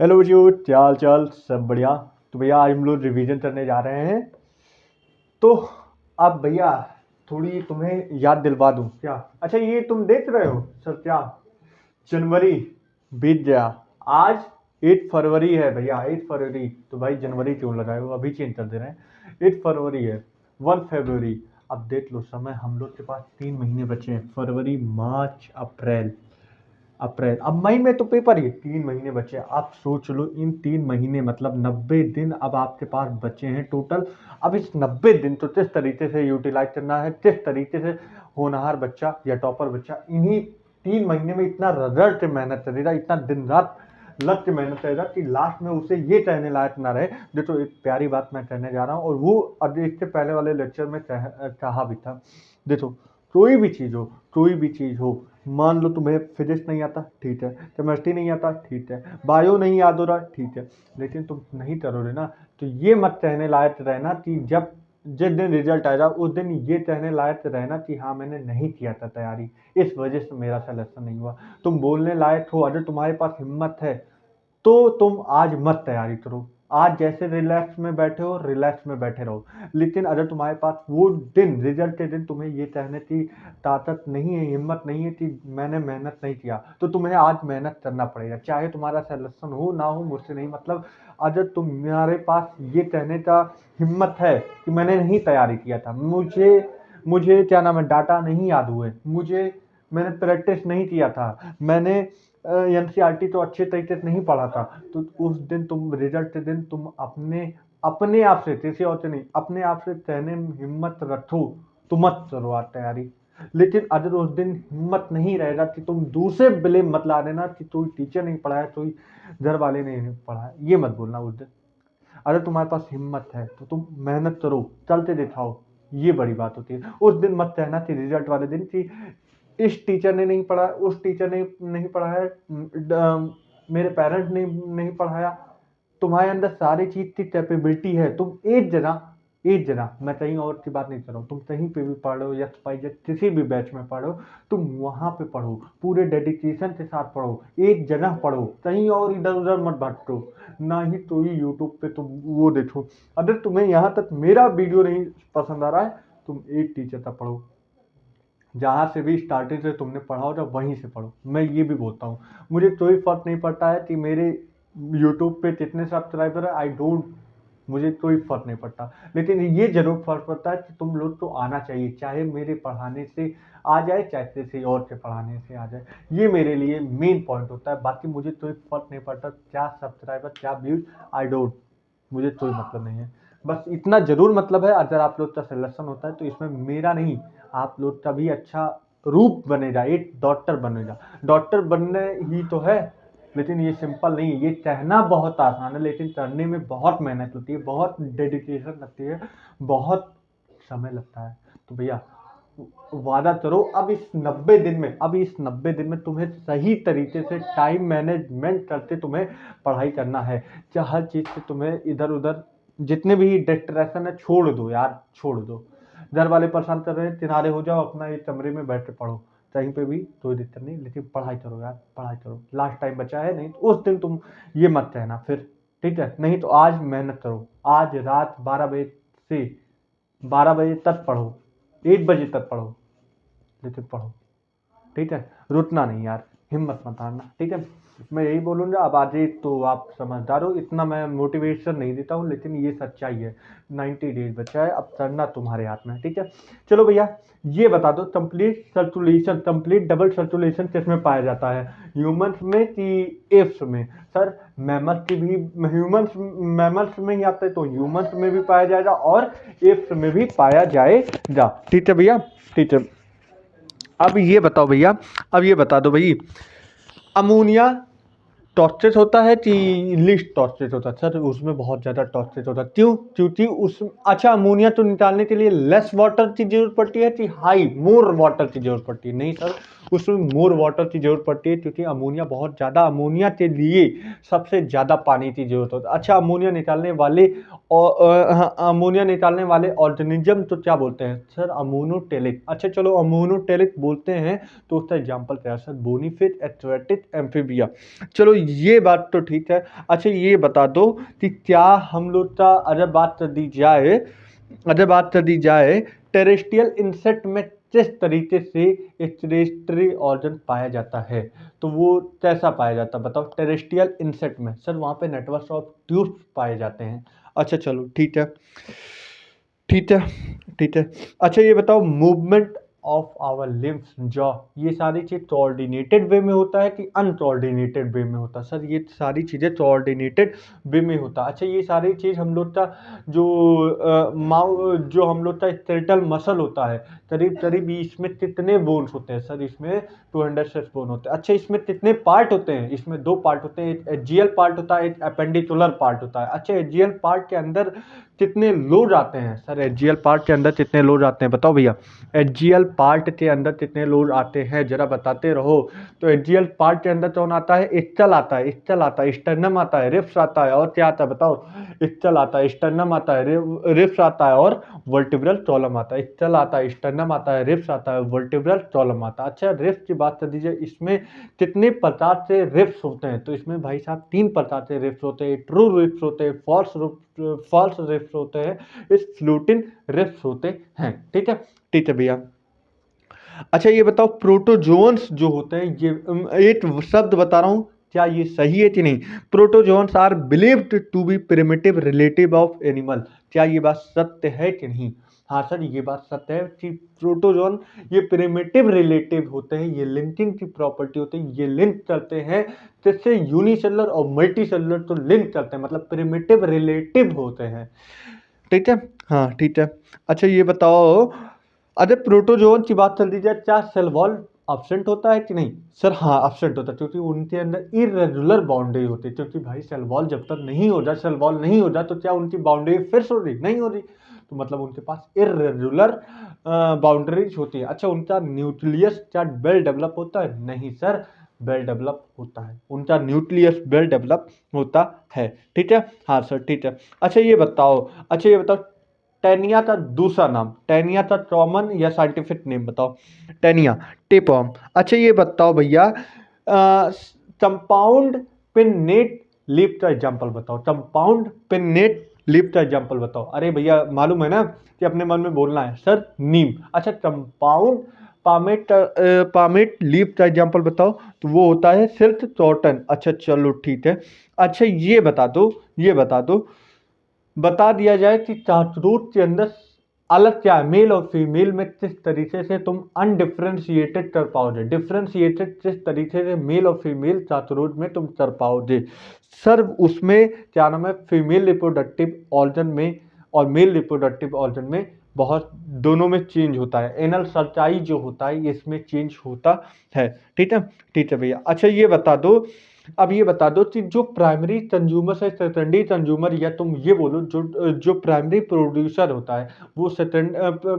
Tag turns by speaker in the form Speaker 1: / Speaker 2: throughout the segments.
Speaker 1: Hello बच्चों, क्या हाल चाल? सब बढ़िया। तो भैया आज हम लोग रिवीजन करने जा रहे हैं। तो अब भैया थोड़ी तुम्हें याद दिलवा दूं क्या? अच्छा, ये तुम देख रहे हो सर क्या? जनवरी बीत गया। आज 8 फरवरी है भैया, 8 फरवरी। तो भाई जनवरी क्यों लगाए हो? अभी चेंज कर दे रहे हैं। 8 फरवरी है, 1 फरवरी। अब देख लो समय, हम लोग के पास 3 महीने बचे हैं। फरवरी, मार्च, अप्रैल। अब मई में तो पेपर ही 3 महीने बचे। आप सोच लो, इन 3 महीने मतलब 90 दिन अब आपके पास बचे हैं टोटल। अब इस 90 दिन तो किस तरीके से यूटिलाइज करना है, किस तरीके से होनहार बच्चा या टॉपर बच्चा इन्हीं 3 महीने में इतना रिजल्ट मेहनत करेगा, इतना दिन रात लग के मेहनत करेगा कि लास्ट में उसे ये कहने लायक ना रहे। देखो, एक प्यारी बात मैं कहने जा रहा हूँ, और वो अब इससे पहले वाले लेक्चर में कहा भी था। देखो, कोई भी चीज़ हो, कोई भी चीज़ हो, मान लो तुम्हें फिजिक्स नहीं आता, ठीक है। केमिस्ट्री नहीं आता, ठीक है। बायो नहीं याद हो रहा, ठीक है। लेकिन तुम नहीं करोगे ना, तो ये मत कहने लायक रहना कि जब जिस दिन रिजल्ट आएगा उस दिन ये कहने लायक रहना कि हाँ मैंने नहीं किया था तैयारी, इस वजह से मेरा सिलेक्शन नहीं हुआ। तुम बोलने लायक हो, अगर तुम्हारे पास हिम्मत है तो तुम आज मत तैयारी करो। आज जैसे रिलैक्स में बैठे हो, रिलैक्स में बैठे रहो। लेकिन अगर तुम्हारे पास वो दिन, रिजल्ट के दिन, तुम्हें ये कहने की ताकत नहीं है, हिम्मत नहीं है कि मैंने मेहनत नहीं किया, तो तुम्हें आज मेहनत करना पड़ेगा। चाहे तुम्हारा सिलेक्शन हो ना हो, मुझसे नहीं मतलब। अगर तुम्हारे पास ये कहने का हिम्मत है कि मैंने नहीं तैयारी किया था, मुझे मुझे क्या नाम है, डाटा नहीं याद हुए, मैंने प्रैक्टिस नहीं किया था, मैंने एनसीईआरटी तो अच्छे तरीके से नहीं पढ़ा था, तो उस दिन तुम, रिजल्ट के दिन तुम अपने अपने आप से, किसी और से नहीं, अपने आप से कहने में हिम्मत रखो तो मत करो आज तैयारी। लेकिन अगर उस दिन हिम्मत नहीं रहेगा कि तुम दूसरे ब्लेम मत ला देना कि कोई टीचर नहीं पढ़ाया, कोई घर वाले नहीं पढ़ाया, ये मत बोलना उस दिन। अगर तुम्हारे पास हिम्मत है तो तुम मेहनत करो, चलते दिखाओ। ये बड़ी बात होती है। उस दिन मत कहना कि रिजल्ट वाले दिन कि इस टीचर ने नहीं पढ़ाया, उस टीचर ने नहीं पढ़ाया, मेरे पेरेंट ने नहीं पढ़ाया। तुम्हारे अंदर सारी चीज की कैपेबिलिटी है। तुम एक जना, मैं कहीं और की बात नहीं कर रहा हूँ, तुम कहीं पे भी पढ़ हो या किसी भी बैच में पढ़ो, तुम वहां पे पढ़ो, पूरे डेडिकेशन के साथ पढ़ो, एक जगह पढ़ो, कहीं और इधर उधर मत भटको। ना ही तो ही यूट्यूब पे तुम वो देखो। अगर तुम्हें यहाँ तक मेरा वीडियो नहीं पसंद आ रहा है, तुम एक टीचर तक पढ़ो, जहाँ से भी स्टार्टिंग से तुमने पढ़ा हो, जब वहीं से पढ़ो। मैं ये भी बोलता हूँ, मुझे कोई फर्क नहीं पड़ता है कि मेरे यूट्यूब पे कितने सब्सक्राइबर है, आई डोंट, मुझे कोई फर्क नहीं पड़ता। लेकिन ये जरूर फर्क पड़ता है कि तुम लोग को आना चाहिए, चाहे मेरे पढ़ाने से आ जाए, चाहे किसी और के पढ़ाने से आ जाए। ये मेरे लिए मेन पॉइंट होता है। बाकी मुझे कोई फर्क नहीं पड़ता क्या सब्सक्राइबर, क्या व्यूज, आई डोंट, मुझे कोई मतलब नहीं है। बस इतना जरूर मतलब है, अगर आप लोग का सिलेक्शन होता है तो इसमें मेरा नहीं, आप लोग का भी अच्छा रूप बनेगा, एक डॉक्टर बनेगा। डॉक्टर बनने ही तो है। लेकिन ये सिंपल नहीं है, ये कहना बहुत आसान है, लेकिन करने में बहुत मेहनत होती है, बहुत डेडिकेशन लगती है, बहुत समय लगता है। तो भैया वादा करो, अब इस 90 दिन में तुम्हें सही तरीके से टाइम मैनेजमेंट करते तुम्हें पढ़ाई करना है। क्या हर चीज से तुम्हें इधर उधर जितने भी डिस्ट्रैक्शन है छोड़ दो यार, छोड़ दो। घर वाले परेशान कर रहे हैं, किनारे हो जाओ, अपना एक कमरे में बैठ के पढ़ो, कहीं पे भी कोई दिक्कत नहीं, लेकिन पढ़ाई करो यार, पढ़ाई करो। लास्ट टाइम बचा है, नहीं तो उस दिन तुम ये मत कहना फिर, ठीक है? नहीं तो आज मेहनत करो, आज रात 12 बजे से 12 बजे तक पढ़ो, 1 बजे तक पढ़ो, लेकिन पढ़ो, ठीक है? रुकना नहीं यार, हिम्मत मत हारना, ठीक है? मैं यही बोलूँगा। अब आगे तो आप समझदार हो, इतना मैं मोटिवेशन नहीं देता हूँ, लेकिन ये सच्चाई है। 90 डेज बचा है, अब करना तुम्हारे हाथ में है, ठीक है? चलो भैया, ये बता दो, complete circulation, complete double circulation किसमें पाया जाता है, ह्यूमंस में कि एप्स में? सर, मैमल्स की भी, ह्यूमंस मैमल्स में ही आता है तो ह्यूमंस में भी पाया जाएगा और एप्स में भी पाया जाएगा, ठीक है भैया? ठीक है। अब ये बताओ भैया, अब ये बता दो भाई, अमोनिया टॉक्सिक होता है कि लिस्ट टॉक्सिक होता है? सर, उसमें बहुत ज़्यादा टॉक्सिक होता है। क्यों? क्योंकि उस, अच्छा, अमोनिया तो निकालने के लिए लेस वाटर की जरूरत पड़ती है कि हाई मोर वाटर की जरूरत पड़ती है? नहीं सर, उसमें मोर वाटर की जरूरत पड़ती है, क्योंकि अमोनिया बहुत ज़्यादा, अमोनिया के लिए सबसे ज़्यादा पानी की जरूरत होती है। अच्छा, अमोनिया निकालने वाले ऑर्गेनिज्म तो क्या बोलते हैं सर? अमोनोटेलिक। अच्छा चलो, अमोनोटेलिक बोलते हैं तो उसका एग्जाम्पल क्या है सर? बोनीफिट, aquatic, amphibia. चलो ये बात तो ठीक है। अच्छा ये बता दो कि क्या हम लोग का अगर बात कर दी जाए टेरेस्ट्रियल इंसेक्ट में किस तरीके से एक्सक्रीटरी ऑर्गन पाया जाता है, तो वो कैसा पाया जाता है बताओ। टेरेस्ट्रियल इंसेक्ट में सर वहाँ पे नेटवर्क ऑफ ट्यूब्स पाए जाते हैं। अच्छा चलो ठीक है, ठीक है, ठीक है। अच्छा ये बताओ movement of our limbs jaw, ये सारी चीज कोऑर्डिनेटेड वे में होता है कि अनकोऑर्डिनेटेड वे में होता है। सर ये सारी चीजें कोऑर्डिनेटेड वे में होता है। अच्छा ये सारी चीज हम लोग का जो जो हम लोग का स्केलेटल मसल होता है, करीब करीब इसमें कितने बोन्स होते हैं सर, इसमें 206 बोन होते हैं। अच्छा इसमें कितने पार्ट होते हैं, इसमें दो पार्ट होते हैं, एक एजियल पार्ट होता है, एक अपेंडिकुलर पार्ट होता है। अच्छा एजियल पार्ट के अंदर कितने लोड आते हैं सर, एजियल पार्ट के अंदर कितने लोड आते हैं बताओ भैया। एजियल पार्ट के अंदर कितने लोड आते हैं जरा बताते रहो। तो एजियल पार्ट के अंदर कौन आता है, स्कल आता है, स्कल आता है, स्टर्नम आता है, रिब्स आता है, और क्या आता है बताओ। स्कल आता है, स्टर्नम आता है, रिब्स आता है और वर्टिब्रल कॉलम आता है। स्कल आता है, स्टर्नम आता है, रिब्स आता है, वर्टिब्रल कॉलम आता है। अच्छा रिब्स की बात कर दीजिए, इसमें कितने प्रकार से रिब्स होते हैं, तो इसमें भाई साहब 3 प्रकार से रिब्स होते हैं। ट्रू रिब्स होते हैं, फॉल्स रिब्स होते हैं, इस फ्लोटिंग रिब्स होते हैं। ठीक है, ठीक है भैया। अच्छा ये बताओ प्रोटोजोन्स जो होते हैं, ये एक शब्द बता रहा हूँ, क्या ये सही है कि नहीं। Protozoans are believed to be primitive relative of animal, क्या ये बात सत्य है कि नहीं। हाँ सर ये बात सत्य है कि प्रोटोजोन ये प्रिमिटिव रिलेटिव होते हैं, ये लिंकिंग की प्रॉपर्टी होती है, ये लिंक करते हैं जिससे यूनिसेलुलर और मल्टीसेलुलर तो लिंक करते हैं, मतलब प्रिमिटिव रिलेटिव होते हैं। ठीक है, हाँ ठीक है। अच्छा ये बताओ अगर प्रोटोजोन की बात चल दी जाए, क्या सेल वॉल absent होता है कि नहीं। सर हाँ absent होता है, क्योंकि उनके अंदर इरेगुलर बाउंड्री होती है, क्योंकि भाई सेल वॉल जब तक नहीं हो जाए, सेल वॉल नहीं हो जाए तो क्या उनकी बाउंड्री फिक्स हो रही नहीं हो रही, तो मतलब उनके पास इरेगुलर बाउंड्रीज होती है। अच्छा उनका न्यूक्लियस क्या वेल डेवलप होता है, नहीं सर वेल डेवलप होता है, उनका न्यूक्लियस वेल डेवलप होता है। ठीक है, हाँ सर ठीक है। अच्छा ये बताओ टेनिया का दूसरा नाम, टेनिया का कॉमन या साइंटिफिक नेम बताओ। Taenia, tapeworm. अच्छा ये बताओ भैया कंपाउंड पिन्नेट लीफ का एग्जांपल बताओ, कंपाउंड पिन्नेट लीफ का एग्जांपल बताओ। अरे भैया मालूम है ना कि अपने मन में बोलना है सर नीम। अच्छा कंपाउंड पामेट लीफ का एग्जांपल बताओ, तो वो होता है सिल्क कॉटन। अच्छा चलो ठीक है। अच्छा ये बता दो बता दिया जाए कि चार्टरूट के अंदर अलग क्या है, मेल और फीमेल में किस तरीके से तुम अनडिफ्रेंशिएटेड कर पाओगे, डिफ्रेंशिएटेड किस तरीके से मेल और फीमेल चार्टरूट में तुम कर पाओगे। सर उसमें क्या नाम है, फीमेल रिप्रोडक्टिव ऑर्गन में और मेल रिप्रोडक्टिव ऑर्गन में बहुत दोनों में चेंज होता है, एनल सच्चाई जो होता है इसमें चेंज होता है। ठीक है, ठीक है भैया। अच्छा ये बता दो, अब ये बता दो कि जो प्राइमरी कंज्यूमर है सेकेंडरी कंज्यूमर, या तुम ये बोलो जो प्राइमरी प्रोड्यूसर होता है वो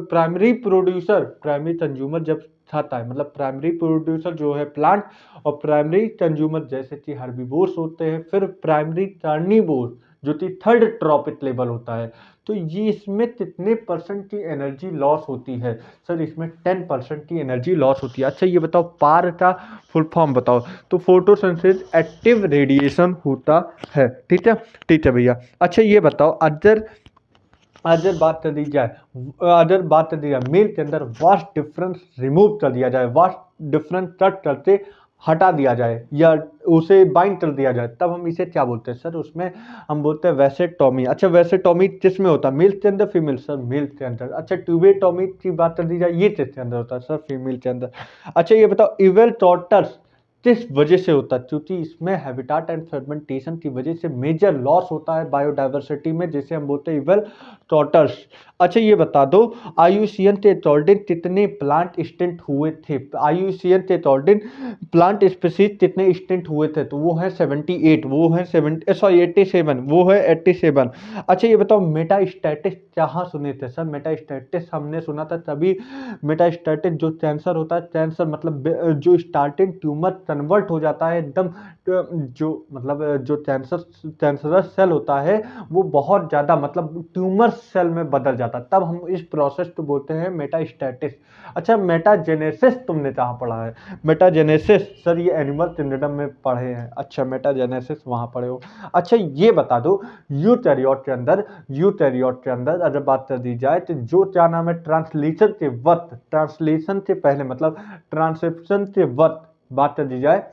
Speaker 1: प्राइमरी कंज्यूमर जब खाता है, मतलब प्राइमरी प्रोड्यूसर जो है प्लांट, और प्राइमरी कंज्यूमर जैसे कि हर्बीवोर्स होते हैं, फिर प्राइमरी कार्निवोर जो कि थर्ड ट्रॉपिक लेवल होता है। तो ये इसमें कितने परसेंट की एनर्जी लॉस होती है, सर इसमें 10% की एनर्जी लॉस होती है। अच्छा ये बताओ पार का फुल फॉर्म बताओ, तो फोटोसिंथेसिस एक्टिव रेडिएशन होता है। ठीक है, ठीक है भैया। अच्छा ये बताओ अगर बात कर दी जाए मेल के अंदर वास्ट डिफरेंस रिमूव कर दिया जाए, वास्ट डिफरेंस कट करके हटा दिया जाए या उसे बाइंड कर दिया जाए, तब हम इसे क्या बोलते हैं सर, उसमें हम बोलते हैं वैसेटोमी। अच्छा वैसेटोमी किस में होता है, मेल के अंदर फीमेल, सर मेल के अंदर। अच्छा ट्यूबेटोमी की बात कर दी जाए, ये किसके अंदर होता है, सर फीमेल के अंदर। अच्छा ये बताओ इवेल टॉटर्स किस वजह से होता है, क्योंकि इसमें हैबिटाट एंड फ्रेगमेंटेशन की वजह से मेजर लॉस होता है बायोडाइवर्सिटी में, जैसे हम बोलते हैं इवेल टॉटर्स। अच्छा ये बता दो आईयूसीएन के अकॉर्डिंग कितने प्लांट एक्सटिंक्ट हुए थे, आईयूसीएन के अकॉर्डिंग प्लांट स्पीशीज कितने एक्सटिंक्ट हुए थे, तो वो है 78, वो है 87, वो है 87। अच्छा ये बताओ मेटास्टैटिस कहाँ सुने थे सर, मेटास्टैटिस हमने सुना था तभी, मेटास्टैटिस जो कैंसर होता है, कैंसर मतलब जो स्टार्टिंग ट्यूमर कन्वर्ट हो जाता है एकदम, जो मतलब जो कैंसरस सेल होता है वो बहुत ज़्यादा मतलब ट्यूमर सेल में बदल जाता है, तब हम इस प्रोसेस को बोलते हैं मेटास्टेसिस। अच्छा, मेटाजेनेसिस तुमने कहाँ पढ़ा है? मेटाजेनेसिस सर ये एनिमल किंगडम में पढ़े हैं। अच्छा, मेटाजेनेसिस वहाँ पढ़े हो। अच्छा ये बता दो, यूकैरियोट के अंदर अगर बात कर दी जाए तो जो क्या नाम है, ट्रांसलेशन के पहले मतलब ट्रांसक्रिप्शन के वक्त बात कर दी जाए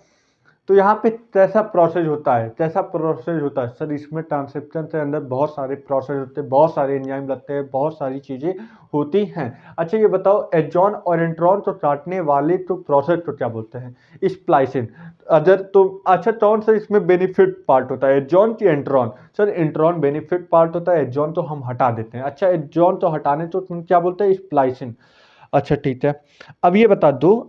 Speaker 1: तो यहाँ पे कैसा प्रोसेस होता है, कैसा प्रोसेस होता है सर? इसमें ट्रांसक्रिप्शन के अंदर बहुत सारे प्रोसेस होते हैं, बहुत सारे एंजाइम लगते हैं, बहुत सारी चीज़ें होती हैं। अच्छा ये बताओ, एड्रॉन और इंट्रॉन को काटने वाले तो प्रोसेस को क्या बोलते हैं? स्प्लाइसिंग। अगर तो अच्छा कौन सा इसमें बेनिफिट पार्ट होता है, एड्रॉन की intron? Sir intron benefit part होता है, एड्रॉन तो हम हटा देते हैं। अच्छा, एड्रॉन तो हटाने तो तुम क्या बोलते हैं? स्प्लाइसिंग। अच्छा ठीक है, अब ये बता दो,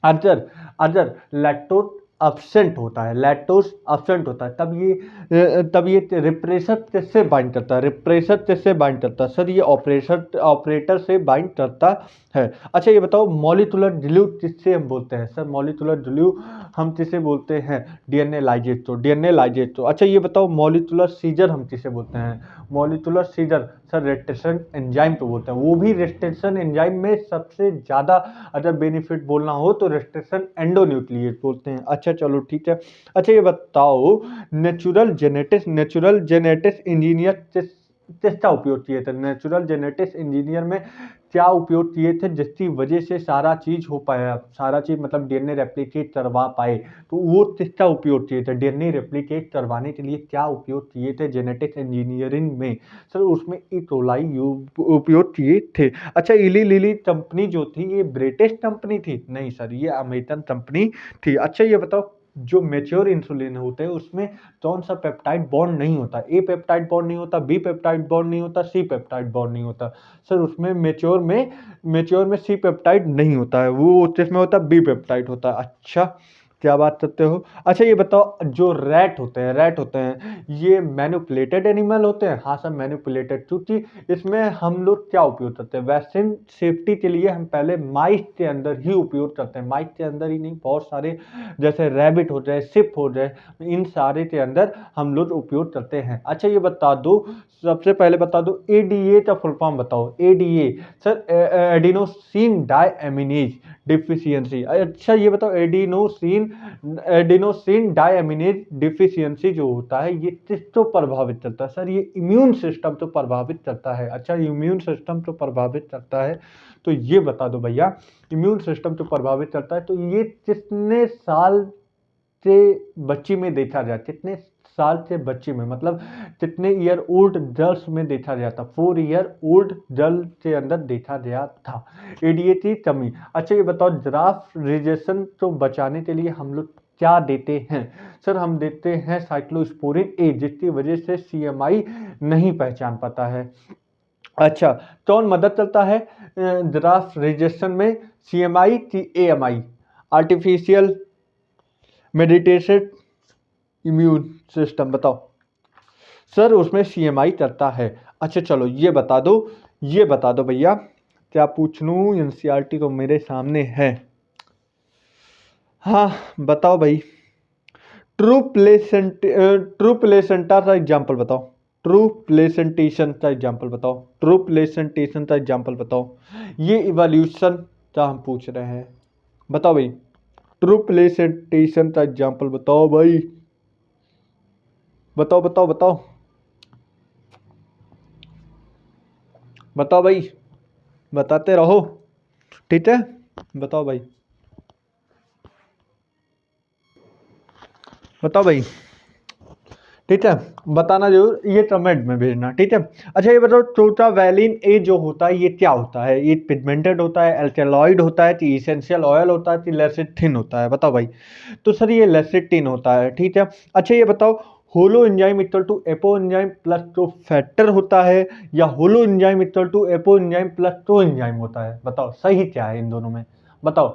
Speaker 1: अगर अगर लैक्टोज अब्सेंट होता है, लैक्टोज अब्सेंट होता है, तब ये रिप्रेसर किससे बाइंड करता है? रिप्रेसर किससे बाइंड करता है? सर ये ऑपरेटर से बाइंड करता है। अच्छा ये बताओ, मॉलिक्यूलर ग्लू किससे हम बोलते हैं? सर मॉलिक्यूलर ग्लू हम किसे बोलते हैं? डीएनए लाइगेज को, डीएनए लाइगेज को। अच्छा ये बताओ, मॉलिक्यूलर सीजर हम किसे बोलते हैं? Molecular scissor sir restriction enzyme को बोलते हैं, वो भी रेस्ट्रिक्शन एंजाइम में सबसे ज़्यादा अगर बेनिफिट बोलना हो तो रेस्ट्रिक्शन एंडोन्यूक्लिएट बोलते हैं। अच्छा चलो ठीक है। अच्छा ये बताओ, नेचुरल जेनेटिक्स इंजीनियर किसका उपयोग किए थे? नेचुरल जेनेटिक्स इंजीनियर में क्या उपयोग किए थे जिसकी वजह से सारा चीज हो पाया, सारा चीज मतलब डीएनए रेप्लिकेट करवा पाए? तो वो किसका उपयोग किए थे? डीएनए रेप्लिकेट करवाने के लिए क्या उपयोग किए थे जेनेटिक्स इंजीनियरिंग में? सर उसमें इकोलाई उपयोग किए थे। अच्छा, इली लिली कंपनी जो थी ये ब्रिटिश कंपनी थी? नहीं सर, ये अमेरिकन कंपनी थी। अच्छा ये बताओ, जो मेच्योर इंसुलिन होते हैं उसमें कौन सा पेप्टाइड बॉन्ड नहीं होता? ए पेप्टाइड बॉन्ड नहीं होता, बी पेप्टाइड बॉन्ड नहीं होता, सी पेप्टाइड बॉन्ड नहीं होता? सर उसमें मेच्योर में सी पेप्टाइड नहीं होता है, वो जिसमें होता है बी पेप्टाइड होता है। अच्छा क्या बात करते हो। अच्छा ये बताओ, जो रैट होते हैं ये मैनिपुलेटेड एनिमल होते हैं? हाँ सर मैनिपुलेटेड, क्योंकि इसमें हम लोग क्या उपयोग करते हैं, वैक्सीन सेफ्टी के लिए हम पहले माइस के अंदर ही उपयोग करते हैं, माइस के अंदर ही नहीं, बहुत सारे जैसे रैबिट हो जाए, सिप हो जाए, इन सारे के अंदर हम लोग उपयोग करते हैं। अच्छा ये बता दो, सबसे पहले बता दो एडीए का फुल फॉर्म बताओ। ADA sir adenosine deaminase deficiency. अच्छा ये बताओ, एडिनोसिन डायएमिनेज डिफिशियंसी जो होता है ये किसको प्रभावित करता है? सर ये इम्यून सिस्टम तो प्रभावित करता है। अच्छा इम्यून सिस्टम तो प्रभावित करता है, तो ये बता दो भैया, इम्यून सिस्टम तो प्रभावित करता है, तो ये कितने साल से बच्ची में देखा जाए, कितने साल से बच्ची में मतलब कितने ईयर ओल्ड गर्ल्स में देखा गया था? 4 ईयर ओल्ड गर्ल के अंदर देखा गया था एडीए की कमी। अच्छा ये बताओ, ड्राफ्ट रिजेक्शन को बचाने के लिए हम लोग क्या देते हैं? सर हम देते हैं साइक्लोस्पोरिन ए, जिसकी वजह से सीएमआई नहीं पहचान पाता है। अच्छा, कौन मदद करता है ड्राफ्ट रिजेक्शन में, सीएमआई की AMI? Artificial meditated immune system बताओ। सर उसमें सीएमआई करता है। अच्छा चलो ये बता दो भैया, क्या पूछ लूँ? एनसीईआरटी तो मेरे सामने है। हाँ बताओ भाई, ट्रू प्लेसेंटा का एग्जाम्पल बताओ। ट्रू प्लेसेंटेशन का एग्जाम्पल बताओ। ट्रू प्लेसेंटेशन का एग्जाम्पल बताओ। ये इवोल्यूशन का हम पूछ रहे हैं, बताओ भाई। ट्रू प्लेसेंटेशन का एग्जाम्पल बताओ भाई, बताओ बताओ बताओ बताओ भाई, बताते रहो, ठीक है? बताओ भाई, बताओ भाई, ठीक है? बताना जरूर, ये कमेंट में भेजना, ठीक है? अच्छा ये बताओ, टोटावैलिन ए जो होता है ये क्या होता है? ये पिगमेंटेड होता है, एल्केलॉइड होता है, कि इसेंशियल ऑयल होता है, कि लेसिथिन होता है? बताओ भाई। तो सर ये लेसिथिन होता है, ठीक है? अच्छा ये बताओ, holoenzyme equal to apoenzyme plus to factor होता है, या holoenzyme equal to apoenzyme plus to enzyme होता है? बताओ सही क्या है इन दोनों में, बताओ।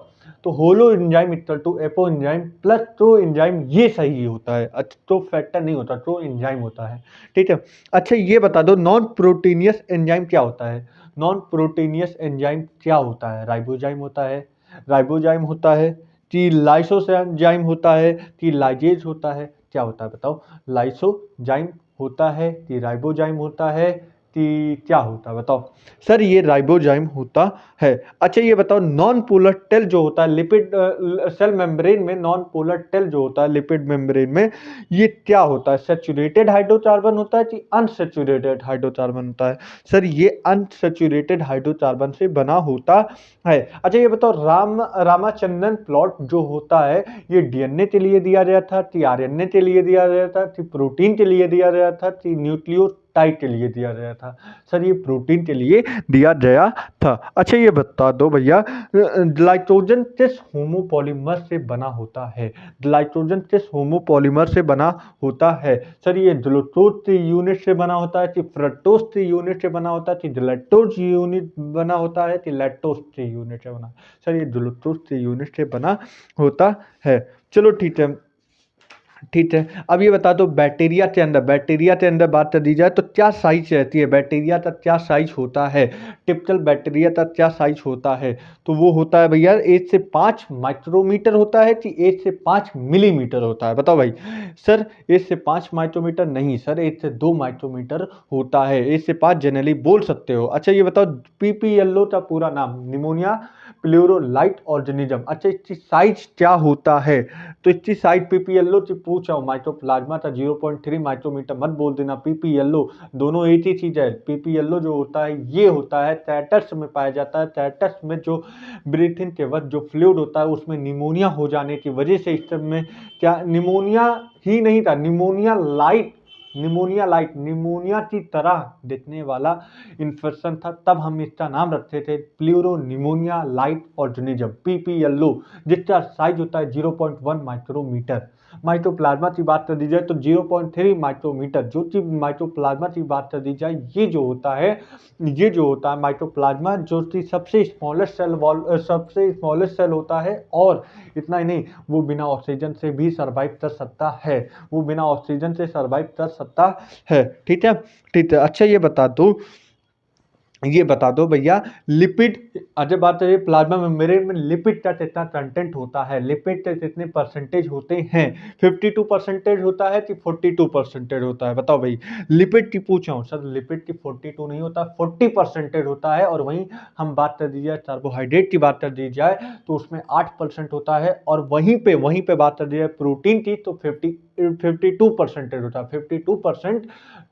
Speaker 1: तो holoenzyme equal to apoenzyme plus to enzyme ये सही होता है। अच्छा तो फैक्टर नहीं होता, तो एंजाइम होता है, ठीक है? अच्छा ये बता दो, नॉन प्रोटीनियस एंजाइम क्या होता है? नॉन प्रोटीनियस एंजाइम क्या होता है? राइबोजाइम होता है, राइबोजाइम होता है, कि लाइसोजाइम होता है कि लाइजेज होता है, क्या होता है बताओ? लाइसोजाइम होता है कि राइबोजाइम होता है कि क्या होता है बताओ? सर ये राइबोजाइम होता है। अच्छा ये बताओ, नॉन पोलर टेल जो होता है लिपिड सेल मेम्ब्रेन में, नॉन पोलर टेल जो होता है लिपिड मेम्ब्रेन में, ये क्या होता है? सैचुरेटेड हाइड्रोकार्बन होता है कि अनसैचुरेटेड हाइड्रोकार्बन होता है? सर ये अनसैचुरेटेड हाइड्रोकार्बन से बना होता है। अच्छा ये बताओ, रामाचंद्रन प्लॉट जो होता है ये डीएनए के लिए दिया गया था कि आरएनए के लिए दिया गया था कि प्रोटीन के लिए दिया गया था कि न्यूक्लियोटाइड के लिए दिया गया था? सर ये प्रोटीन के लिए दिया गया था। अच्छा ये बता दो भैया, ग्लाइकोजन किस होमोपॉलीमर से बना होता है? ग्लाइकोजन किस होमोपॉलीमर से बना होता है? सर ये ग्लूकोज की यूनिट से बना होता है कि फ्रक्टोज की यूनिट से बना होता है कि गैलेक्टोज यूनिट बना होता है कि लैक्टोज की यूनिट से बना? सर ये ग्लूकोज की यूनिट से बना होता है। चलो ठीक है, ठीक है। अब ये बता दो, बैक्टीरिया के अंदर बात कर दी जाए तो क्या साइज रहती है? बैक्टीरिया का क्या साइज होता है? टिपिकल बैक्टीरिया का क्या साइज होता है? तो वो होता है भैया 1 से 5 माइक्रोमीटर होता है कि 1 से 5 मिलीमीटर होता है? बताओ भाई। सर 1 से 5 माइक्रोमीटर नहीं सर, 1 से 2 माइक्रोमीटर होता है। 1 से 5 जनरली बोल सकते हो। अच्छा ये बताओ, पीपीएलओ का पूरा नाम निमोनिया प्लूरोलाइट ऑर्गेनिज्म। अच्छा इसकी साइज क्या होता है? तो इसकी साइज पीपीएलओ से पूछ रहा हूँ, माइक्रोप्लाज्मा था 0.3 माइक्रोमीटर, मत बोल देना पीपीएलओ, दोनों एक ही चीज है। पीपीएलओ जो होता है ये होता है टैटस में पाया जाता है। टैटस में जो ब्रीथिंग के वक्त जो फ्लूइड होता है उसमें निमोनिया हो जाने की वजह से इस समय क्या निमोनिया ही नहीं था, निमोनिया की तरह दिखने वाला इन्फेक्शन था, तब हम इसका नाम रखते थे pleuro pneumonia light organism PPLO, जिसका साइज होता है 0.1 माइक्रोमीटर। माइक्रोप्लाज्मा की बात कर दी जाए तो 0.3 माइक्रोमीटर। जो चीज माइक्रोप्लाज्मा की बात कर दी जाए ये जो होता है माइक्रोप्लाज्मा, जो कि सबसे स्मॉलेस्ट सेल होता है। और इतना ही नहीं, वो बिना ऑक्सीजन से भी सर्वाइव कर सकता है, वो बिना ऑक्सीजन से सर्वाइव कर सकता है। ठीक है, ठीक है। अच्छा ये बता दो भैया, लिपिड, अगर बात करें प्लाज्मा मेम्ब्रेन में लिपिड का कितना कंटेंट होता है? लिपिड के कितने परसेंटेज होते हैं? 52% होता है कि 42% होता है? बताओ भाई। लिपिड की पूछ रहा हूँ सर, लिपिड की 42 नहीं होता, 40% होता है। और वहीं हम बात कर दी जाए कार्बोहाइड्रेट की बात कर दी जाए तो उसमें 8% होता है। और वहीं पे बात कर दी जाए प्रोटीन की तो 52% होता है। 52%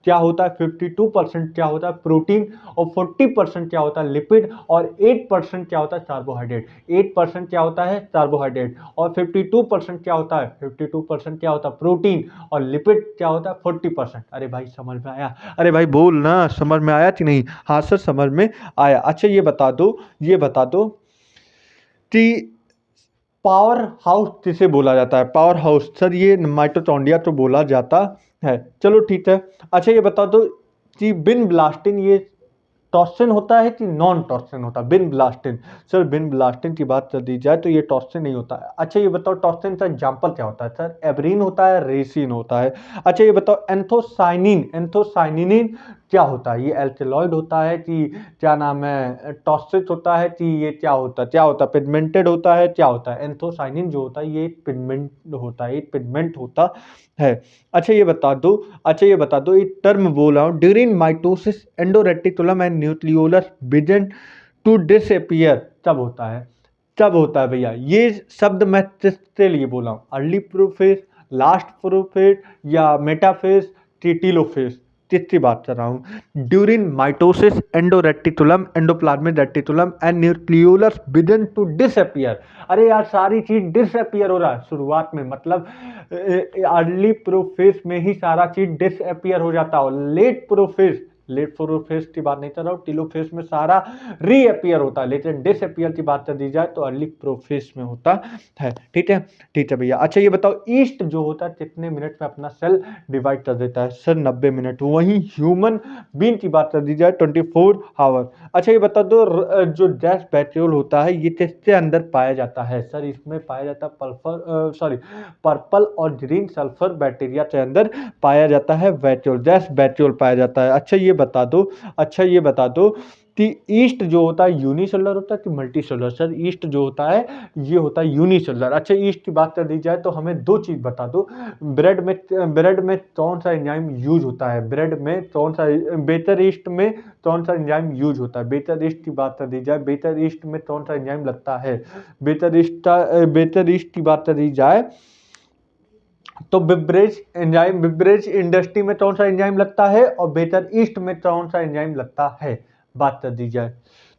Speaker 1: क्या होता है? 52% क्या होता है? प्रोटीन। और 40% क्या होता है? लिपिड। और 8% क्या होता है? कार्बोहाइड्रेट। 8% क्या होता है? कार्बोहाइड्रेट। और 52% क्या होता है? 52% क्या होता है? प्रोटीन। और लिपिड क्या होता है? 40%। अरे भाई समझ में आया? अरे भाई बोल ना, समझ में आया कि नहीं? हाँ सर समझ में आया। अच्छा ये बता दो कि पावर हाउस किसे बोला जाता है? पावर हाउस सर ये माइटोकॉन्ड्रिया तो बोला जाता है। चलो ठीक है। अच्छा ये बता दो कि बिन ब्लास्टिन ये टॉक्सिन होता है कि नॉन टॉक्सिन होता है? बिन ब्लास्टिन, सर बिन ब्लास्टिन की बात कर दी जाए तो ये टॉक्सिन नहीं होता है। अच्छा ये बताओ, टॉक्सिन का एग्जाम्पल क्या होता है? सर एब्रीन होता है, रेसिन होता है। अच्छा ये बताओ, एंथोसाइनिन क्या होता है? ये एल्केलॉइड होता है कि क्या नाम है, टॉक्सिक होता है कि ये क्या होता है पिगमेंटेड होता है, क्या होता है? एंथोसाइनिन जो होता है ये पिगमेंट होता है, एक पिगमेंट होता है। अच्छा ये बता दो, एक टर्म बोल रहा हूँ, during mitosis endoreticulum and nucleolus begin to disappear कब होता है भैया? ये शब्द मैं किसके लिए बोला हूँ? अर्ली प्रोफेज, लास्ट प्रोफेज या मेटाफेज, टेलोफेज? किसकी बात कर रहा हूँ? During mitosis endoreticulum endoplasmic reticulum and nucleolus begin to disappear. अरे यार सारी चीज डिसअपियर हो रहा है शुरुआत में, मतलब अर्ली प्रोफेज में ही सारा चीज डिसअपियर हो जाता है। लेट प्रोफेज की बात नहीं कर रहा हूँ, टेलोफेज में सारा रीअपियर होता है, लेकिन डिसअपियर की बात कर दी जाए तो अर्ली प्रोफेज में होता है। ठीक है, ठीक है भैया। अच्छा ये बताओ, ईस्ट जो होता है कितने मिनट में अपना सेल डिवाइड कर देता है? Sir 90 minute. वहीं ह्यूमन बीइंग की बात कर दी जाए 24 आवर। अच्छा ये बता दो, जो गैस बैट्रियोल होता है ये किसके अंदर पाया जाता है? सर इसमें पाया जाता है पर्पल और ग्रीन सल्फर बैक्टीरिया के अंदर पाया जाता है बैट्रियोल, गैस बैट्रियोल पाया जाता है। अच्छा ये बता दो ईस्ट जो होता है यूनिसेलुलर होता है कि मल्टी सेलुलर? सर ईस्ट जो होता है ये होता है यूनिसेलुलर। अच्छा ईस्ट की बात कर दी जाए तो हमें दो चीज़ बता दो, ब्रेड में कौन सा एंजाइम यूज होता है? ब्रेड में कौन सा, बेटर ईस्ट में कौन सा एंजाइम यूज होता है? बेटर ईस्ट की बात कर दी जाए, बेटर ईस्ट में कौन सा एंजाइम लगता है? बेटर ईस्ट की बात कर दी जाए तो बिब्रेज इंडस्ट्री में कौन सा एंजाइम लगता है और बेटर ईस्ट में कौन सा एंजाइम लगता है, बात कर दी जाए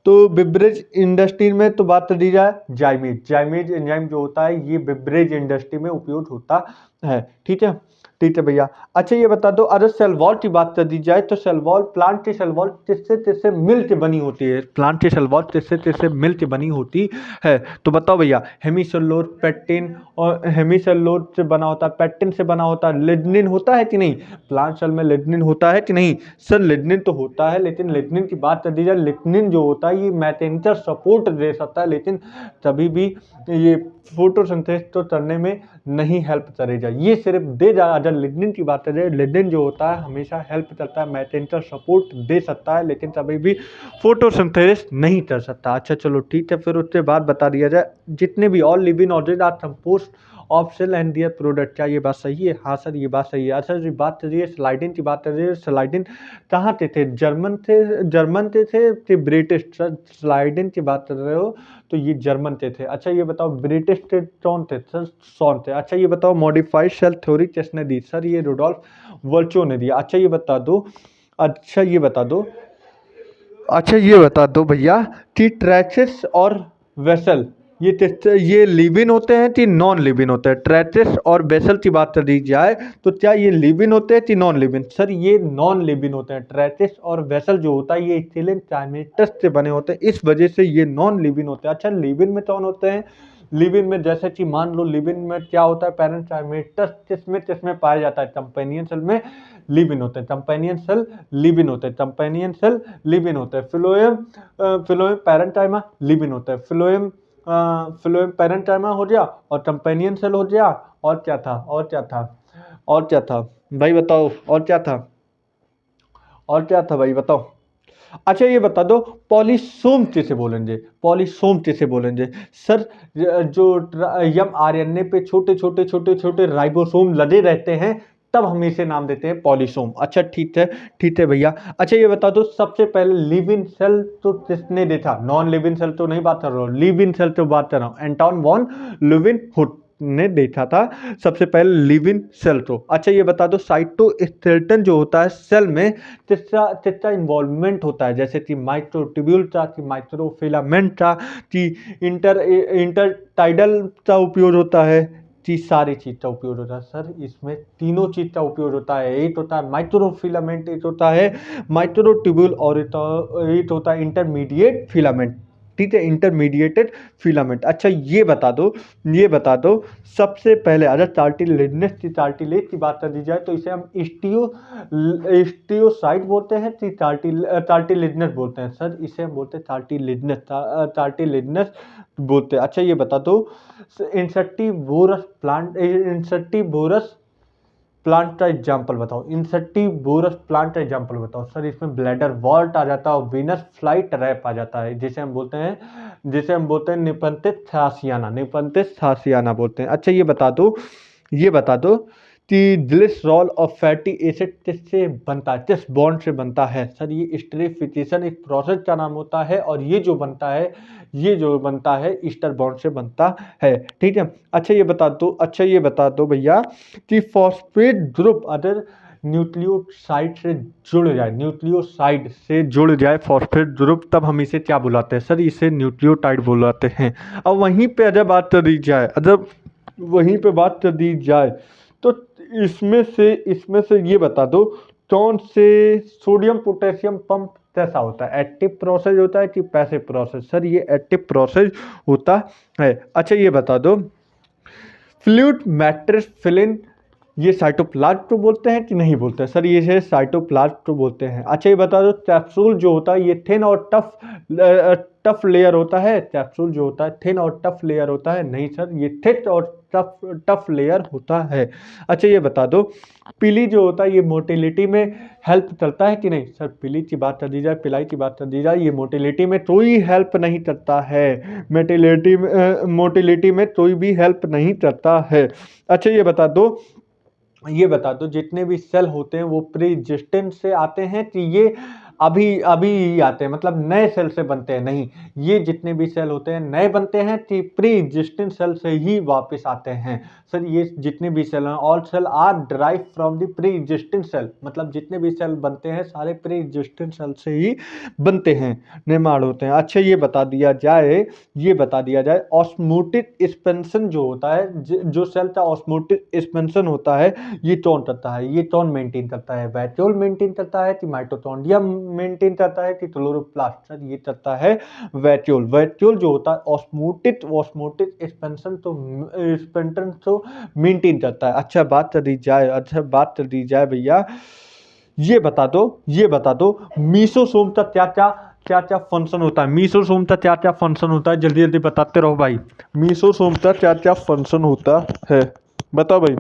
Speaker 1: तो बिब्रेज इंडस्ट्री में तो बात कर दी जाए जाइमेज एंजाइम जो होता है ये बिब्रेज इंडस्ट्री में उपयोग होता है। ठीक है भैया। अच्छा ये बता दो, अगर सेल वॉल की बात कर दी जाए तो सेल वॉल, प्लांट की सेल वॉल किससे किससे मिल के बनी होती है? प्लांट की सेल वॉल किससे किससे मिल के बनी होती है? तो बताओ भैया, हेमीसेलुलोज, पेक्टिन, और हेमीसेलुलोज से बना होता है, पेक्टिन से बना होता है, लिग्निन होता है कि नहीं? प्लांट सेल में लिग्निन होता है कि नहीं? सर लिग्निन तो होता है, लेकिन लिग्निन की बात कर दी जाए, लिग्निन जो होता है ये मैकेनिकल सपोर्ट दे सकता है, लेकिन तभी भी ये फोटोसिंथेसिस तो करने में नहीं हेल्प करेगा, ये सिर्फ दे जा। अगर लिग्निन की बात करें, लिग्निन जो होता है हमेशा हेल्प करता है, मैकेनिकल सपोर्ट दे सकता है, लेकिन कभी भी फोटोसिंथेसिस नहीं कर सकता। अच्छा चलो ठीक है, फिर उसके बाद बता दिया जाए, जितने भी all living organism are composed of cell and their product. क्या ये बात सही है? हाँ सर ये बात सही है। अच्छा जी बात करिए स्लाइडिन की, बात करिए स्लाइडिन कहाँ के थे? जर्मन के थे कि ब्रिटिश? सर स्लाइडिन की बात कर रहे हो तो ये जर्मन के थे। अच्छा ये बताओ ब्रिटिश के कौन थे? सर सॉन थे। अच्छा ये बताओ मॉडिफाइड सेल थ्योरी किसने दी? सर ये रुडोल्फ वर्चो ने दिया। अच्छा ये बता दो, भैया कि ट्रैचेस और वेसल ये लिविन होते हैं कि नॉन लिविन होते हैं? ट्रैचेस और वेसल की बात कर दी जाए तो क्या ये लिविन होते हैं कि नॉन लिविन? सर ये नॉन लिविन होते हैं। ट्रैचेस और वेसल जो होता है ये इथिलीन चाइमेटस से बने होते हैं, इस वजह से ये नॉन लिविन होते हैं। अच्छा लिविन में कौन होते हैं? लिविन में जैसे कि मान लो लिविन में क्या होता है, पैरेंट चाइमेटस किसमें पाया जाता है? कंपेनियन सेल में लिविन होते हैं, कंपेनियन सेल लिविन होते हैं, कंपेनियन सेल लिविन होते हैं। फिलोएम पैरेंटाइमा लिविन होता है, फिलोएम पैरेंटाइमा हो गया और कंपेनियन सेल हो गया। और क्या था भाई बताओ, और क्या था भाई बताओ? अच्छा ये बता दो पॉलीसोम किसे बोलेंगे? सर जो एम आरएनए पे छोटे राइबोसोम लदे रहते हैं तब हम इसे नाम देते हैं पॉलीसोम। अच्छा ठीक है भैया। अच्छा ये बता दो सबसे पहले लिविंग सेल तो किसने देखा? नॉन लिविंग सेल तो नहीं बात कर रहा हूँ, लिविंग सेल तो बात कर रहा हूँ। एंटोन वॉन ल्यूवेनहुड ने देखा था सबसे पहले लिविंग सेल को। अच्छा ये बता दो साइटोस्केलेटन जो होता है सेल में किसका इन्वॉल्वमेंट होता है? जैसे कि माइक्रोट्यूब्यूल का, कि माइक्रोफिलामेंट का, कि इंटरटाइडल का उपयोग होता है, कि सारी चीज का उपयोग होता है? सर इसमें तीनों चीज का उपयोग होता है। एक होता है माइक्रोफिलामेंट, एक होता है माइक्रोट्यूब्यूल और एक होता है इंटरमीडिएट फिलामेंट। ठीक है, इंटरमीडिएटेड फिलामेंट। अच्छा ये बता दो सबसे पहले अगर कार्टिलेज की बात कर दी जाए तो इसे हम स्टियोसाइट बोलते हैं कि कार्टिलेजनस बोलते हैं? सर इसे हम बोलते हैं कार्टिलेजनस बोलते हैं। अच्छा ये बता दो इंसेक्टिवोरस प्लांट का एग्जाम्पल बताओ, इंसेक्टिवोरस प्लांट का एग्जाम्पल बताओ। सर इसमें ब्लैडर वॉल्ट आ जाता है और वीनस फ्लाइट रैप आ जाता है, जिसे हम बोलते हैं निपंथिस थासियाना बोलते हैं। अच्छा ये बता दो कि ग्लिसरॉल और फैटी एसिड किससे बनता है, किस बॉन्ड से बनता है? सर ये एस्टरिफिकेशन एक प्रोसेस का नाम होता है और ये जो बनता है ईस्टर बॉन्ड से बनता है। ठीक है। अच्छा ये बता दो भैया कि फॉस्फेट ग्रुप अगर न्यूक्लियोसाइड से जुड़ जाए फॉस्फेट ग्रुप, तब हम इसे क्या बुलाते हैं? सर इसे न्यूक्लियोटाइड बुलाते हैं। अब वहीं पे अगर बात कर दी जाए तो इसमें से ये बता दो कौन से सोडियम पोटेशियम पंप कैसा होता है? एक्टिव प्रोसेस होता है कि पैसिव प्रोसेस? सर ये एक्टिव प्रोसेस होता है। अच्छा ये बता दो फ्लूइड मैट्रिक्स फिलिन ये साइटोप्लाज्म बोलते हैं कि नहीं बोलते हैं? सर ये है साइटोप्लाज्म बोलते हैं। अच्छा ये बता दो, कैप्सूल जो होता है ये थिन और टफ लेयर होता है? कैप्सूल जो होता है थिन और टफ लेयर होता है? नहीं सर, ये थिक और टफ लेयर होता है। अच्छा ये बता दो, पीली जो होता है ये मोटिलिटी में हेल्प करता है कि नहीं? सर पीली की बात कर दी जाए, पिलाई की बात कर दी जाए, ये मोटिलिटी में कोई हेल्प नहीं करता है। मोटिलिटी में कोई भी हेल्प नहीं करता है। अच्छा ये बता दो जितने भी सेल होते हैं वो प्री एग्जिस्टेंस से आते हैं कि ये अभी अभी ही आते हैं, मतलब नए सेल से बनते हैं? नहीं, ये जितने भी सेल होते हैं नए बनते हैं कि प्री एग्जिस्टेंट सेल से ही वापस आते हैं? सर ये जितने भी सेल हैं all cell are derive from the pre existent cell, मतलब जितने भी सेल बनते हैं सारे प्री एग्जिस्टेंट सेल से ही बनते हैं, निर्माण होते हैं। अच्छा ये बता दिया जाए ऑस्मोटिक एक्सपेंशन जो होता है, जो सेल का ऑस्मोटिक एक्सपेंशन होता है ये कौन करता है? ये कौन मेंटेन करता है? वैक्यूल मेंटेन करता है कि माइटोकॉन्ड्रिया मेंटेन करता है कि क्लोरोप्लास्ट? सर ये करता है वैक्यूल। वैक्यूल जो होता है ऑस्मोटिक एक्सपेंशन तो मेंटेन करता है। अच्छा बात कर दी जाए भैया, ये बता दो मीसोसोम का क्या क्या फंक्शन होता है? मीसोसोम का क्या क्या फंक्शन होता है? जल्दी जल्दी बताते रहो भाई, मीसोसोम का क्या क्या फंक्शन होता है? बताओ भाई,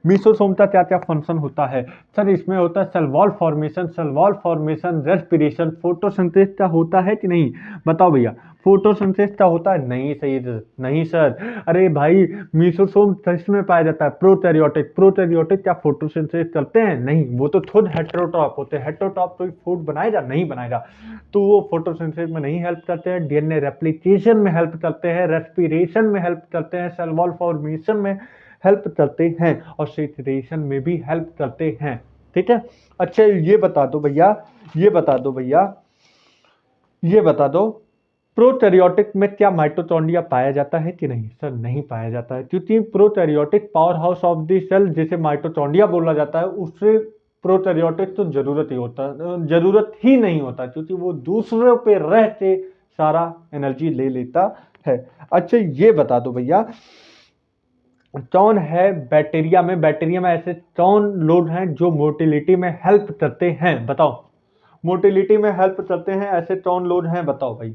Speaker 1: मीसोसोम का क्या क्या फंक्शन होता है? सर इसमें होता है cell wall formation, respiration, photosynthesis का होता है कि नहीं? बताओ भैया, फोटोसिंथेसिस का होता है? नहीं सही, नहीं सर। अरे भाई मीसोसोम किसमें पाया जाता है? प्रोकैरियोटिक क्या फोटोसिंथेसिस करते हैं? नहीं, वो तो खुद हेटेरोट्रॉप होते हैं। हेटेरोट्रॉप तो फूड बनाएगा नहीं बनाएगा, तो वो फोटोसिंथेसिस में नहीं हेल्प करते हैं। डीएनए रेप्लिकेशन में हेल्प करते हैं, रेस्पिरेशन में हेल्प करते हैं, सेल वॉल फॉर्मेशन में हेल्प करते हैं और सेचुरेशन में भी हेल्प करते हैं। ठीक है। अच्छा ये बता दो भैया ये बता दो प्रोकैरियोटिक में क्या माइटोकॉन्ड्रिया पाया जाता है कि नहीं? सर नहीं पाया जाता है, क्योंकि prokaryotic power house of the cell जिसे माइटोकॉन्ड्रिया बोला जाता है उससे प्रोकैरियोटिक तो जरूरत ही नहीं होता, क्योंकि वो दूसरों पे रह के सारा एनर्जी ले लेता है। अच्छा ये बता दो भैया, कौन है बैक्टीरिया में ऐसे कौन लोग हैं जो मोटिलिटी में हेल्प करते हैं? बताओ, मोटिलिटी में हेल्प करते हैं ऐसे कौन लोग हैं? बताओ भाई,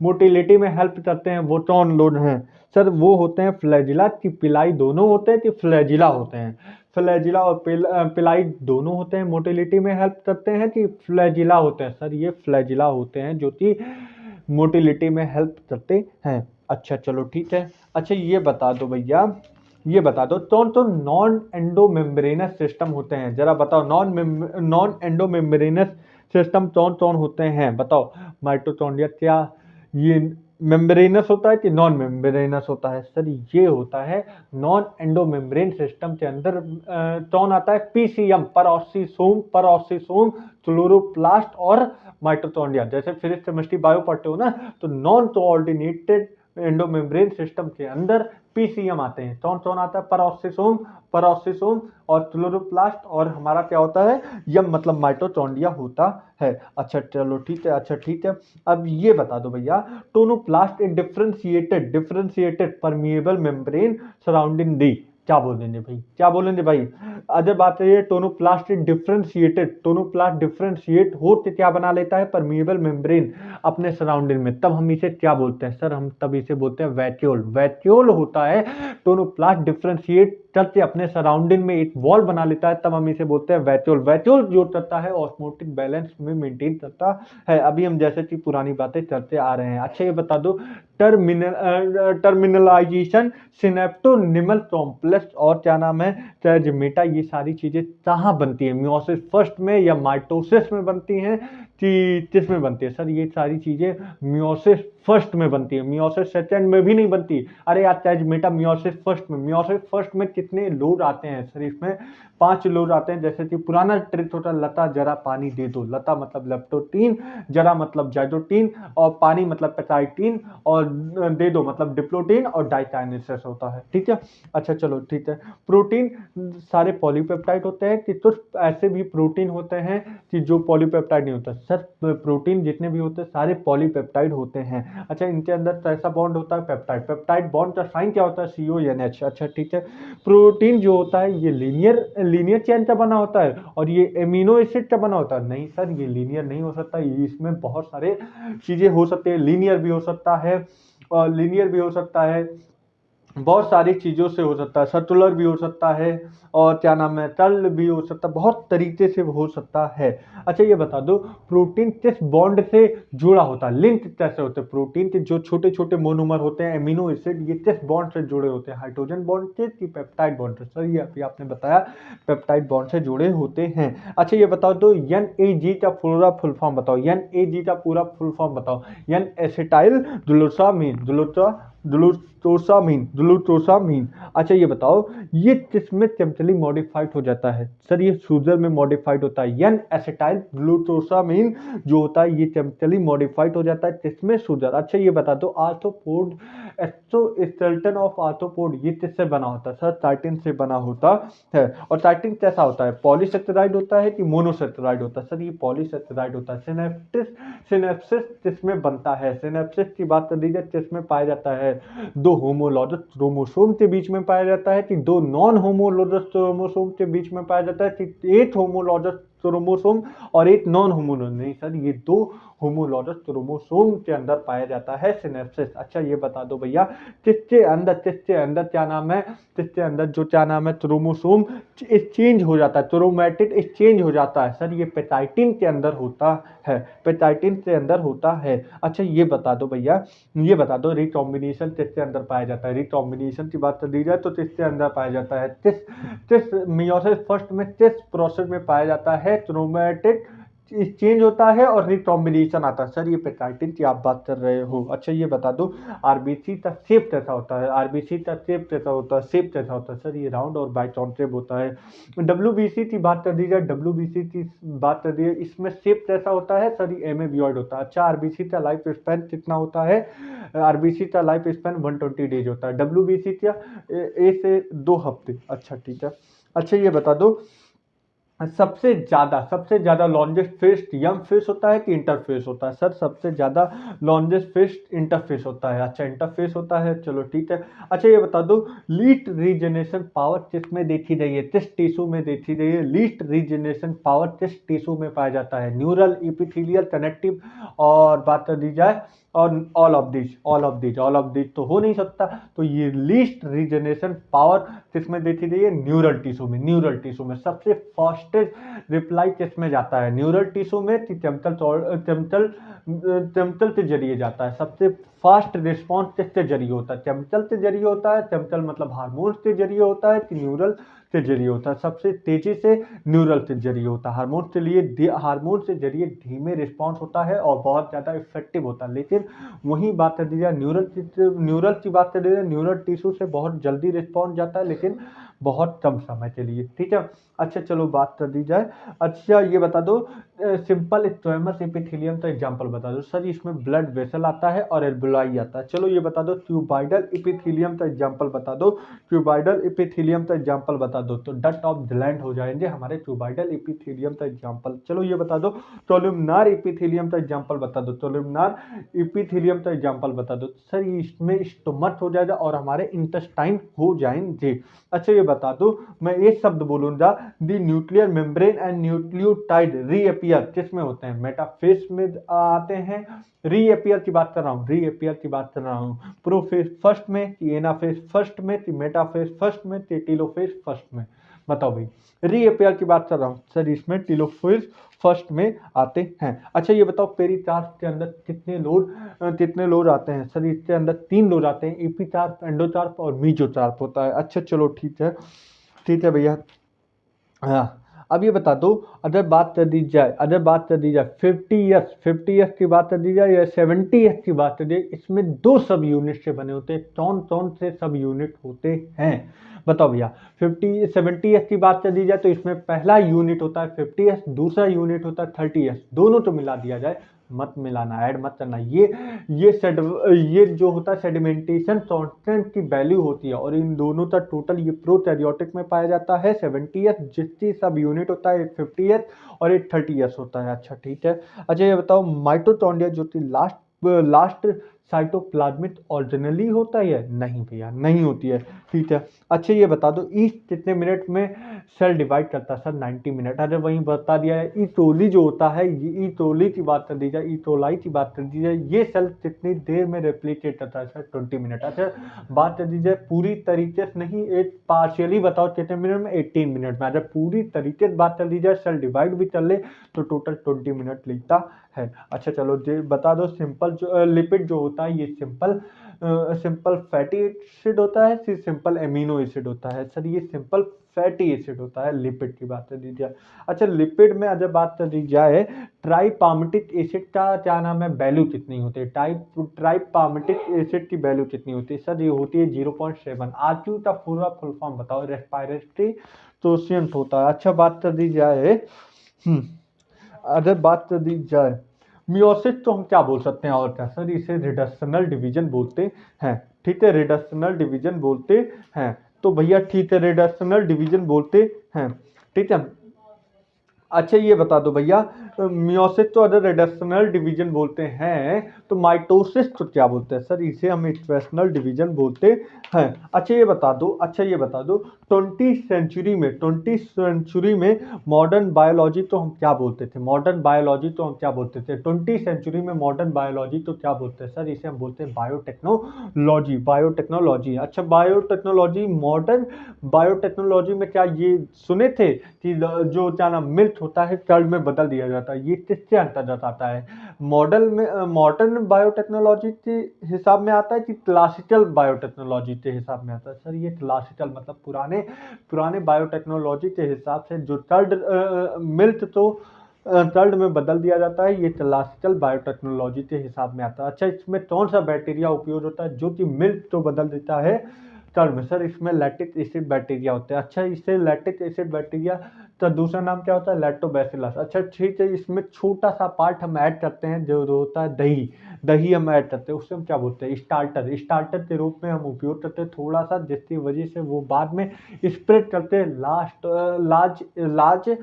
Speaker 1: मोटिलिटी में हेल्प करते हैं वो कौन लोग हैं? सर वो होते हैं फ्लैजिला की पिलाई दोनों होते हैं कि फ्लैजिला होते हैं? फ्लैजिला और पिलाई दोनों होते हैं, मोटिलिटी में हेल्प करते हैं कि फ्लैजिला होते हैं? सर ये फ्लैजिला होते हैं जो कि मोटिलिटी में हेल्प करते हैं। अच्छा चलो ठीक है। अच्छा ये बता दो तो नॉन एंडोमेम्ब्रेनस सिस्टम होते हैं, जरा बताओ नॉन एंडोमेम्ब्रेनस सिस्टम कौन होते हैं? बताओ, माइटोकॉन्ड्रिया क्या ये मेम्ब्रेनस होता है कि नॉन मेम्ब्रेनस होता है? सर ये होता है नॉन एंडोमेम्ब्रेन सिस्टम के अंदर कौन आता है? पीसीएम, पर ऑक्सीसोम, क्लोरोप्लास्ट और माइटोकॉन्ड्रिया। जैसे फिजिक्स केमिस्ट्री बायो पढ़ते हो ना, तो नॉन कोऑर्डिनेटेड एंडोमेम्ब्रेन सिस्टम के अंदर पीसीएम आते हैं। कौन आता है? पर ऑक्सीसोम और क्लोरोप्लास्ट, और हमारा क्या होता है? यम मतलब माइटोकॉन्ड्रिया होता है। अच्छा चलो ठीक है। अब ये बता दो भैया, टोनोप्लास्ट ए डिफरेंशिएटेड परमिएबल मेम्ब्रेन सराउंडिंग दी, क्या बोलेंगे भाई? अजब बात है, ये टोनोप्लास्ट डिफरेंशिएट हो के क्या बना लेता है? परमिएबल मेम्ब्रेन अपने सराउंडिंग में। तब हम इसे क्या बोलते हैं? सर हम तब इसे बोलते हैं वैक्यूल होता है। टोनोप्लास्ट डिफरेंशिएट करके अपने सराउंडिंग में एक वॉल बना लेता है, तब हम इसे बोलते हैं वैक्यूल जो करता है ऑस्मोटिक बैलेंस में मेंटेन करता है। अभी हम जैसे कि पुरानी बातें करते आ रहे हैं। अच्छा ये बता दो, टर्मिनलाइजेशन, सिनेप्टोनिमल कॉम्प्लेक्स और क्या नाम है, ट्रांसमीटा, ये सारी चीजें कहाँ बनती है? मियोसिस फर्स्ट में या माइटोसिस में बनती हैं कि किस में बनती है? सर ये सारी चीजें मियोसिस फर्स्ट में बनती है, मियोसिस सेकंड में भी नहीं बनती। अरे यार ट्रांसमीटा मियोसिस फर्स्ट में कितने लोड आते हैं? सर इसमें 5 लोड आते हैं। जैसे कि पुराना ट्रिक होता, लता जरा पानी दे दो। लता मतलब लेप्टोटीन, जरा मतलब जाइडोटीन, और पानी मतलब पेटाइटीन, और दे दो, मतलब डिप्लोटीन और डाइकाइनेसिस होता है, ठीक है। अच्छा चलो ठीक है। प्रोटीन सारे पॉलीपेप्टाइड होते हैं कि कुछ ऐसे भी प्रोटीन होते हैं कि जो पॉलीपेप्टाइड नहीं होता। सर प्रोटीन जितने भी होते हैं सारे पॉलीपेप्टाइड होते हैं। अच्छा इनके अंदर कैसा बॉन्ड होता है, पेप्टाइड। पेप्टाइड बॉन्ड का साइन क्या होता है, CONH। अच्छा ठीक है। प्रोटीन जो होता है ये लीनियर चेन का बना होता है और ये एमिनो एसिड का बना होता है। नहीं सर, ये लीनियर नहीं हो सकता, इसमें बहुत सारे चीजें हो सकती है। लीनियर भी हो सकता है, और लीनियर भी हो सकता है, बहुत सारी चीज़ों से हो सकता है। सर्कुलर भी हो सकता है, और क्या नाम है, टर्ल भी हो सकता है, बहुत तरीके से हो सकता है। अच्छा ये बता दो, प्रोटीन किस बॉन्ड से जुड़ा होता है, लिंक कैसे होते हैं प्रोटीन के जो छोटे छोटे मोनोमर होते हैं, एमिनो एसिड, ये किस बॉन्ड से जुड़े होते हैं, हाइड्रोजन बॉन्ड से कि पेप्टाइड बॉन्ड से। सर ये अभी आपने बताया पेप्टाइड बॉन्ड से जुड़े होते हैं। अच्छा ये बताओ तो NAG का पूरा फुल फॉर्म बताओ, NAG का पूरा फुल फॉर्म बताओ। N acetyl glucosamine. अच्छा ये बताओ ये किसमें केमिकली मॉडिफाइड हो जाता है। सर ये शुगर में मॉडिफाइड होता है। N एसिटाइल ग्लूकोसामीन जो होता है ये केमिकली मॉडिफाइड हो जाता है किसमें, शुगर। अच्छा ये बता दो आर्थ्रोपोड, एक्सोस्केलेटन ऑफ आर्थ्रोपोड ये किससे बना होता है। सर काइटिन से बना होता है। और काइटिन कैसा होता है, पॉलीसेकेराइड होता है कि मोनोसेकेराइड होता है। सर ये पॉलीसेकेराइड होता है। सिनेप्सिस किसमें बनता है, सिनेप्सिस की बात कर दी जाए किसमें पाया जाता है, दो होमोलॉगस क्रोमोसोम के बीच में पाया जाता है कि दो नॉन होमोलॉगस क्रोमोसोम के बीच में पाया जाता है कि एक होमोलॉगस क्रोमोसोम और एक नॉन होमोलॉगस। नहीं सर, ये दो होमोलॉगस क्रोमोसोम के अंदर पाया जाता है सिनेप्सिस। अच्छा ये बता दो भैया किसके अंदर क्या नाम है, किसके अंदर जो क्या नाम है क्रोमोसोम एक्सचेंज हो जाता है, क्रोमैटिड एक्सचेंज हो जाता है। सर ये पेटाइटिन के अंदर होता है, पेटाइटिन के अंदर होता है। अच्छा ये बता दो भैया, ये बता दो रिकॉम्बिनेशन किसके अंदर पाया जाता है। रिकॉम्बिनेशन की बात कर दी जाए तो किसके अंदर पाया जाता है, किस मियोसिस फर्स्ट में किस प्रोसेस में पाया जाता है, क्रोमैटिड चेंज होता है और रिकॉम्बिनेशन आता है। सर ये पेटाइटिन की आप बात कर रहे हो। अच्छा ये बता दो आरबीसी का शेप कैसा होता है, आरबीसी का शेप कैसा होता है, शेप कैसा होता है। सर ये राउंड और बाइकॉन्केव होता है। डब्ल्यूबीसी की बात कर दी जाए, डब्ल्यूबीसी की बात कर दी जाए, इसमें शेप कैसा होता है। सर ये एमेबियोइड होता है। अच्छा आरबीसी का लाइफ स्पैन कितना होता है, आरबीसी का लाइफ स्पैन 120 डेज होता है। डब्ल्यूबीसी का 1 से 2 हफ्ते। अच्छा ठीक है। अच्छा ये बता दो सबसे ज्यादा लॉन्जेस्ट फिश यंग फिश होता है कि इंटरफेस होता है। सर सबसे ज्यादा लॉन्जेस्ट फिश इंटरफेस होता है। अच्छा इंटरफेस होता है, चलो ठीक है। अच्छा ये बता दो लीस्ट रीजनरेशन पावर किस में देखी गई है, किस टिश्यू में देखी गई है, लीस्ट रीजनरेशन पावर किस टिश्यू में पाया जाता है, न्यूरल, इपिथेलियल, कनेक्टिव, और बात कर दी जाए और ऑल ऑफ दिस तो हो नहीं सकता। तो ये लीस्ट रीजनरेशन पावर किसमें देखी गई है, न्यूरल टिश्यू में। न्यूरल टिश्यू में सबसे फास्टेस्ट रिप्लाई किसमें जाता है, न्यूरल टिश्यू में कि केमिकल के जरिए जाता है। सबसे फास्ट रिस्पॉन्स किसके जरिए होता है, केमिकल के जरिए होता है, केमिकल मतलब हार्मोन्स के जरिए होता है कि न्यूरल के जरिए होता है। सबसे तेजी से न्यूरल के जरिए होता है। हार्मोन के जरिए धीमे रिस्पॉन्स होता है और बहुत ज़्यादा इफेक्टिव होता है। लेकिन वही बात कर दी जाए न्यूरल की बात कर दी जाए, न्यूरल टिश्यू से बहुत जल्दी रिस्पॉन्स जाता है लेकिन बहुत कम समय के लिए, ठीक है। अच्छा चलो बात कर दी जाए। अच्छा ये बता दो सिंपल स्क्वेमस एपिथेलियम का एग्जांपल बता दो। सर इसमें ब्लड वेसल आता है और एल्बुलाई आता है। चलो ये बता दो क्यूबाइडल एपिथेलियम का एग्जांपल बता दो, क्यूबाइडल एपिथेलियम का एग्जांपल बता दो। तो डट ऑफ ग्लैंड हो जाएंगे हमारे क्यूबाइडल एपिथेलियम का एग्जांपल। चलो ये बता दो कोलुमनार एपिथेलियम का एग्जांपल बता दो, कोलुमनार एपिथेलियम का एग्जांपल बता दो। सर इसमें स्टोमक हो जाएगा और हमारे इंटेस्टाइन हो जाएंगे। अच्छा ये बता दो मैं एक शब्द बोलूंगा, the nuclear membrane and nucleotide reappear किसमें होते हैं, मेटाफेज में आते हैं। रीअपियर की बात कर रहा हूँ, रीअपियर की बात कर रहा हूँ। प्रोफेज फर्स्ट में कि एनाफेज फर्स्ट में कि मेटाफेज फर्स्ट में कि टेलोफेज फर्स्ट में, बताओ भाई। रीअपियर की बात कर रहा हूँ सर, इसमें टेलोफेज फर्स्ट में आते हैं। अच्छा ये बताओ पेरिकार्प के अंदर कितने लोड आते हैं। सर इसके अंदर 3 लोड आते हैं, एपिकार्प, एंडोकार्प और मीजोकार्प होता है। अच्छा चलो ठीक है भैया। हाँ अब ये बता दो अगर बात कर दी जाए 50 ईयर्स की बात कर दी जाए या 70 ईयर्स की बात कर दी जाए, इसमें 2 सब यूनिट से बने होते हैं। कौन से सब यूनिट होते हैं बताओ भैया। 70 ईयर्स की बात कर दी जाए तो इसमें पहला यूनिट होता है 50 ईयर्स, दूसरा यूनिट होता है 30 ईयर्स, दोनों तो मिला दिया जाए मत मिलाना, ऐड मत करना। ये जो होता है सेडिमेंटेशन कांस्टेंट की वैल्यू होती है, और इन दोनों का टोटल ये प्रोकैरियोटिक में पाया जाता है 70th, जिसकी सब यूनिट होता है 50th और 30th होता है। अच्छा ठीक है। अच्छा ये बताओ माइटोकॉन्ड्रिया जो कि लास्ट साइटोप्लाज्मिक ऑर्गेनेली होता है? नहीं भैया, नहीं होती है। ठीक है। अच्छा ये बता दो ईच कितने मिनट में सेल डिवाइड करता है? Sir 90 minute. अरे वहीं बता दिया है। ईटोली जो होता है, ये ईटोली की बात कर दी जाए, ईटोलाई की बात कर दी जाए, ये सेल कितनी देर में रेप्लिकेट करता है? Sir 20 minute. अच्छा बात कर दी जाए पूरी तरीके से नहीं, एक पार्शियली बताओ कितने मिनट में? 18 मिनट में। अगर पूरी तरीके से बात कर दी जाए, सेल डिवाइड भी कर ले तो टोटल 20 मिनट लेता है। अच्छा चलो ये बता दो सिंपल जो लिपिड जो होता है, ये सिंपल फैटी एसिड होता है, फिर सिंपल एमिनो एसिड होता है? सर ये सिंपल फैटी एसिड होता है, लिपिड की बात कर दी जाए। अच्छा लिपिड में अगर बात कर दी जाए, ट्राइपामेटिक एसिड का क्या नाम है, वैल्यू कितनी होती है? ट्राइपामेटिक एसिड की वैल्यू कितनी होती है? सर ये होती है 0.7। आरक्यू का पूरा फुल फॉर्म बताओ? रेस्पिरेटरी क्वोशिएंट होता है। अच्छा बात कर दी जाए अगर बात कर दी जाए मियोसिस तो हम क्या बोल सकते हैं और क्या? सर इसे रिडक्शनल डिवीजन बोलते हैं। ठीक है, रिडक्शनल डिवीजन बोलते हैं। तो भैया ठीक है, रिडक्शनल डिवीजन बोलते हैं। ठीक है। अच्छा ये बता दो भैया मियोसिस तो अगर रिडक्शनल डिवीजन बोलते हैं, तो माइटोसिस तो क्या बोलते हैं? सर इसे हम एक्सप्रेशनल डिवीजन बोलते हैं। अच्छा ये बता दो 20th सेंचुरी में मॉडर्न बायोलॉजी तो हम क्या बोलते थे? 20th सेंचुरी में मॉडर्न बायोलॉजी तो क्या बोलते हैं? सर इसे हम बोलते हैं बायोटेक्नोलॉजी। अच्छा बायोटेक्नोलॉजी, मॉडर्न बायोटेक्नोलॉजी में क्या ये सुने थे कि जो क्या नाम मिल्क होता है कर्ड में बदल दिया जाता है? ये किसके अंतर्गत आता है? मॉडर्न बायोटेक्नोलॉजी के हिसाब में आता है कि क्लासिकल बायोटेक्नोलॉजी के हिसाब में आता है? सर ये क्लासिकल मतलब पुराने पुराने बायोटेक्नोलॉजी के हिसाब से जो कर्ड मिल्क तो कर्ड में बदल दिया जाता है, ये क्लासिकल बायोटेक्नोलॉजी के हिसाब में आता है। अच्छा इसमें कौन सा बैक्टीरिया उपयोग होता है जो कि मिल्क तो बदल देता है कर्ड में? सर इसमें लैक्टिक एसिड बैक्टीरिया होते हैं। अच्छा इससे लैक्टिक एसिड बैक्टीरिया का दूसरा नाम क्या होता है? लैक्टोबैसिलस। अच्छा ठीक है, इसमें छोटा सा पार्ट हम ऐड करते हैं जो होता है दही। दही हम ऐड करते हैं, उससे हम क्या बोलते हैं? स्टार्टर के रूप में हम उपयोग करते हैं थोड़ा सा, जिसकी वजह से वो बाद में स्प्रेड करते हैं लार्ज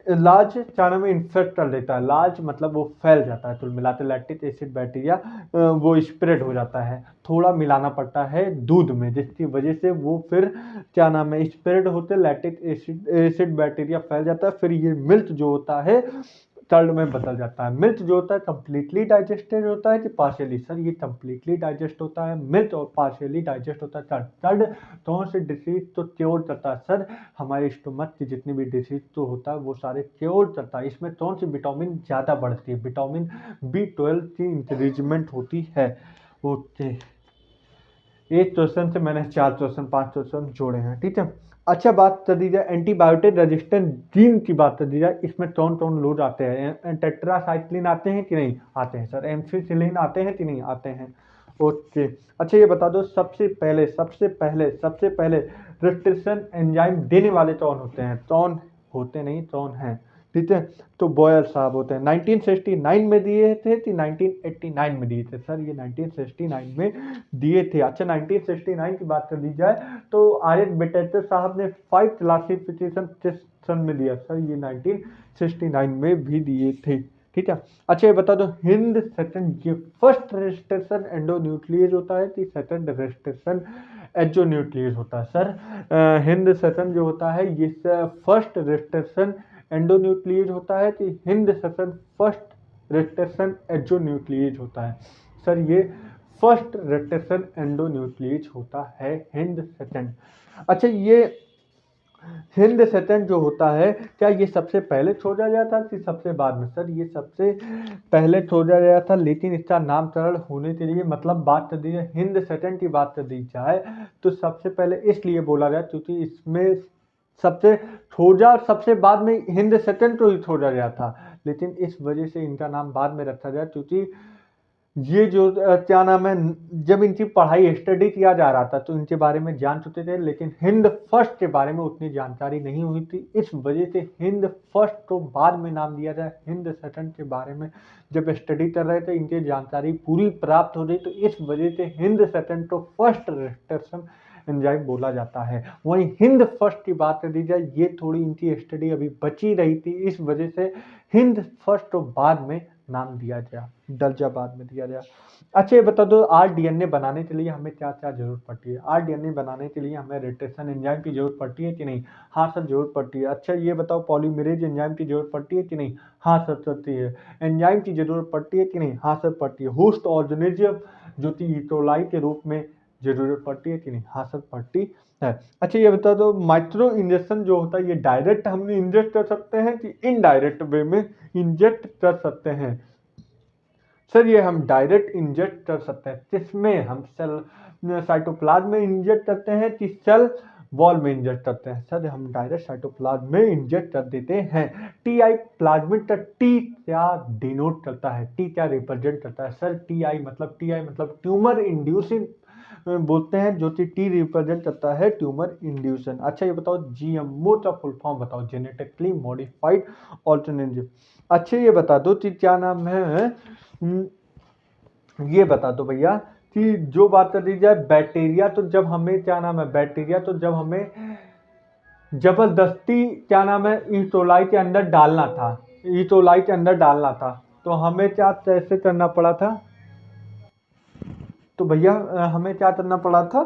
Speaker 1: लार्ज चारा में इन्फेक्ट कर देता है। लार्ज मतलब वो फैल जाता है, तो मिलाते लैक्टिक एसिड बैक्टीरिया वो स्प्रेड हो जाता है। थोड़ा मिलाना पड़ता है दूध में, जिसकी वजह से वो फिर क्या नाम है स्प्रेड होते लैक्टिक एसिड बैक्टीरिया फैल जाता है। फिर ये मिल्क जो होता है कर्ड में बदल जाता है। मिल्क जो होता है कंप्लीटली डाइजेस्टेड होता है कि पार्शियली? सर ये कंप्लीटली डाइजेस्ट होता है मिल्क, और पार्शियली डाइजेस्ट होता है कर्ड। कर्ड कौन सी डिसीज तो क्योर करता है? सर हमारे स्टोमक की जितनी भी डिसीज तो होता है वो सारे क्योर करता है। इसमें कौन सी विटामिन ज़्यादा बढ़ती है? विटामिन B12 की इंक्रीजमेंट होती है। ओके, एक क्वेश्चन से मैंने 4 क्वेश्चन 5 क्वेश्चन जोड़े हैं। ठीक है। अच्छा बात कर दी जाए एंटीबायोटिक रेजिस्टेंट जीन की बात कर दी जाए, इसमें कौन कौन लोग आते हैं? टेट्रासाइक्लिन आते हैं कि नहीं आते हैं? सर एम्फिसिलिन आते हैं कि नहीं आते हैं? ओके। अच्छा ये बता दो सबसे पहले रेस्ट्रिक्शन एंजाइम देने वाले कौन होते हैं? कौन होते नहीं, कौन हैं? ठीक है। तो बॉयल साहब होते हैं। 1969 में दिए थे कि 1989 में दिए थे? सर ये 1969 में दिए थे। अच्छा 1969 की बात कर दी जाए तो आर्यन बेटेटर साहब ने 5 क्लासिफिकेशन किस सन में दिया? सर ये 1969 में भी दिए थे। ठीक है। अच्छा ये बता दो हिंद सेकंड ये फर्स्ट रजिस्ट्रेशन एंडोन्यूक्लियस होता है कि सेकंड रजिस्ट्रेशन एजोन्यूक्लियस होता है? सर हिंद सेकंड जो होता है ये फर्स्ट रजिस्ट्रेशन एंडोन्यूक्लियस होता है कि हिंद सेकंड फर्स्ट रजिस्ट्रेशन एजोन्यूक्लियस होता है? सर ये फर्स्ट रजिस्ट्रेशन एंडोन्यूक्लियस होता है हिंद सेकंड। अच्छा ये हिंद सेकंड जो होता है क्या ये सबसे पहले छोड़ा गया था कि सबसे बाद में? सर ये सबसे पहले छोड़ा गया था, लेकिन इसका नामकरण होने के लिए मतलब बात कर दी जाए हिंद सेकंड की बात कर दी जाए तो सबसे पहले इसलिए बोला गया क्योंकि इसमें सबसे बाद में हिंद सेकंड को ही छोड़ा गया था, लेकिन इस वजह से इनका नाम बाद में रखा गया क्योंकि ये जो क्या नाम है, जब इनकी पढ़ाई स्टडी किया जा रहा था तो इनके बारे में जान चुके थे, लेकिन हिंद फर्स्ट के बारे में उतनी जानकारी नहीं हुई थी। इस वजह से हिंद फर्स्ट को बाद में नाम दिया जाए, हिंद सेकंड के बारे में जब स्टडी कर रहे थे इनकी जानकारी पूरी प्राप्त हो गई, तो इस वजह से हिंद सेकंड को फर्स्ट रेस्ट्रिक्शन एंजाइम बोला जाता है। वहीं हिंद फर्स्ट की बात कर दी जाए, ये थोड़ी इनकी स्टडी अभी बची रही थी, इस वजह से हिंद फर्स्ट को बाद में नाम दिया गया, दर्जा बाद में दिया गया। अच्छा ये बता दो, आरडीएनए बनाने के लिए हमें क्या क्या जरूरत पड़ती है? आरडीएनए बनाने के लिए हमें रेटेशन एंजाइम की जरूरत पड़ती है कि नहीं? हाँ सर जरूरत पड़ती है। अच्छा ये बताओ, पॉलीमरेज एंजाइम की जरूरत पड़ती है कि नहीं? हाँ सर पड़ती है। एंजाइम की जरूरत पड़ती है कि नहीं? हाँ सर पड़ती है। होस्ट ऑर्गेनिज्म जो कि इकोलाई के रूप में जरूरत पड़ती है कि नहीं? हाँ सर पड़ती है। अच्छा ये बता दो, माइक्रो इंजेक्शन जो होता है ये डायरेक्ट हमने इंजेक्ट कर सकते हैं कि इनडायरेक्ट वे में इंजेक्ट कर सकते हैं? सर ये हम डायरेक्ट इंजेक्ट कर सकते हैं। किसमें? हम सेल साइटोप्लाज्म में इंजेक्ट करते हैं कि सेल वॉल में इंजेक्ट करते हैं? सर हम डायरेक्ट साइटोप्लाज्म में इंजेक्ट कर देते हैं। टी आई प्लाज्मिड का टी क्या डिनोट करता है? टी क्या रिप्रेजेंट करता है? सर टी आई मतलब ट्यूमर इंड्यूसिंग बोलते हैं, जो कि टी रिप्रेजेंट करता है ट्यूमर इंड्यूशन। अच्छा ये बताओ, जीएमओ का फुल फॉर्म बताओ, जेनेटिकली मॉडिफाइड ऑर्गेनिज्म। अच्छा ये बता दो कि क्या नाम है, ये बता दो भैया कि जो बात कर दी जाए बैक्टीरिया, तो जब हमें क्या नाम है, बैक्टीरिया तो जब हमें जबरदस्ती क्या नाम है ईटोलाई के अंदर डालना था, ईटोलाई के अंदर डालना था, तो हमें क्या कैसे करना पड़ा था? तो भैया हमें क्या करना पड़ा था?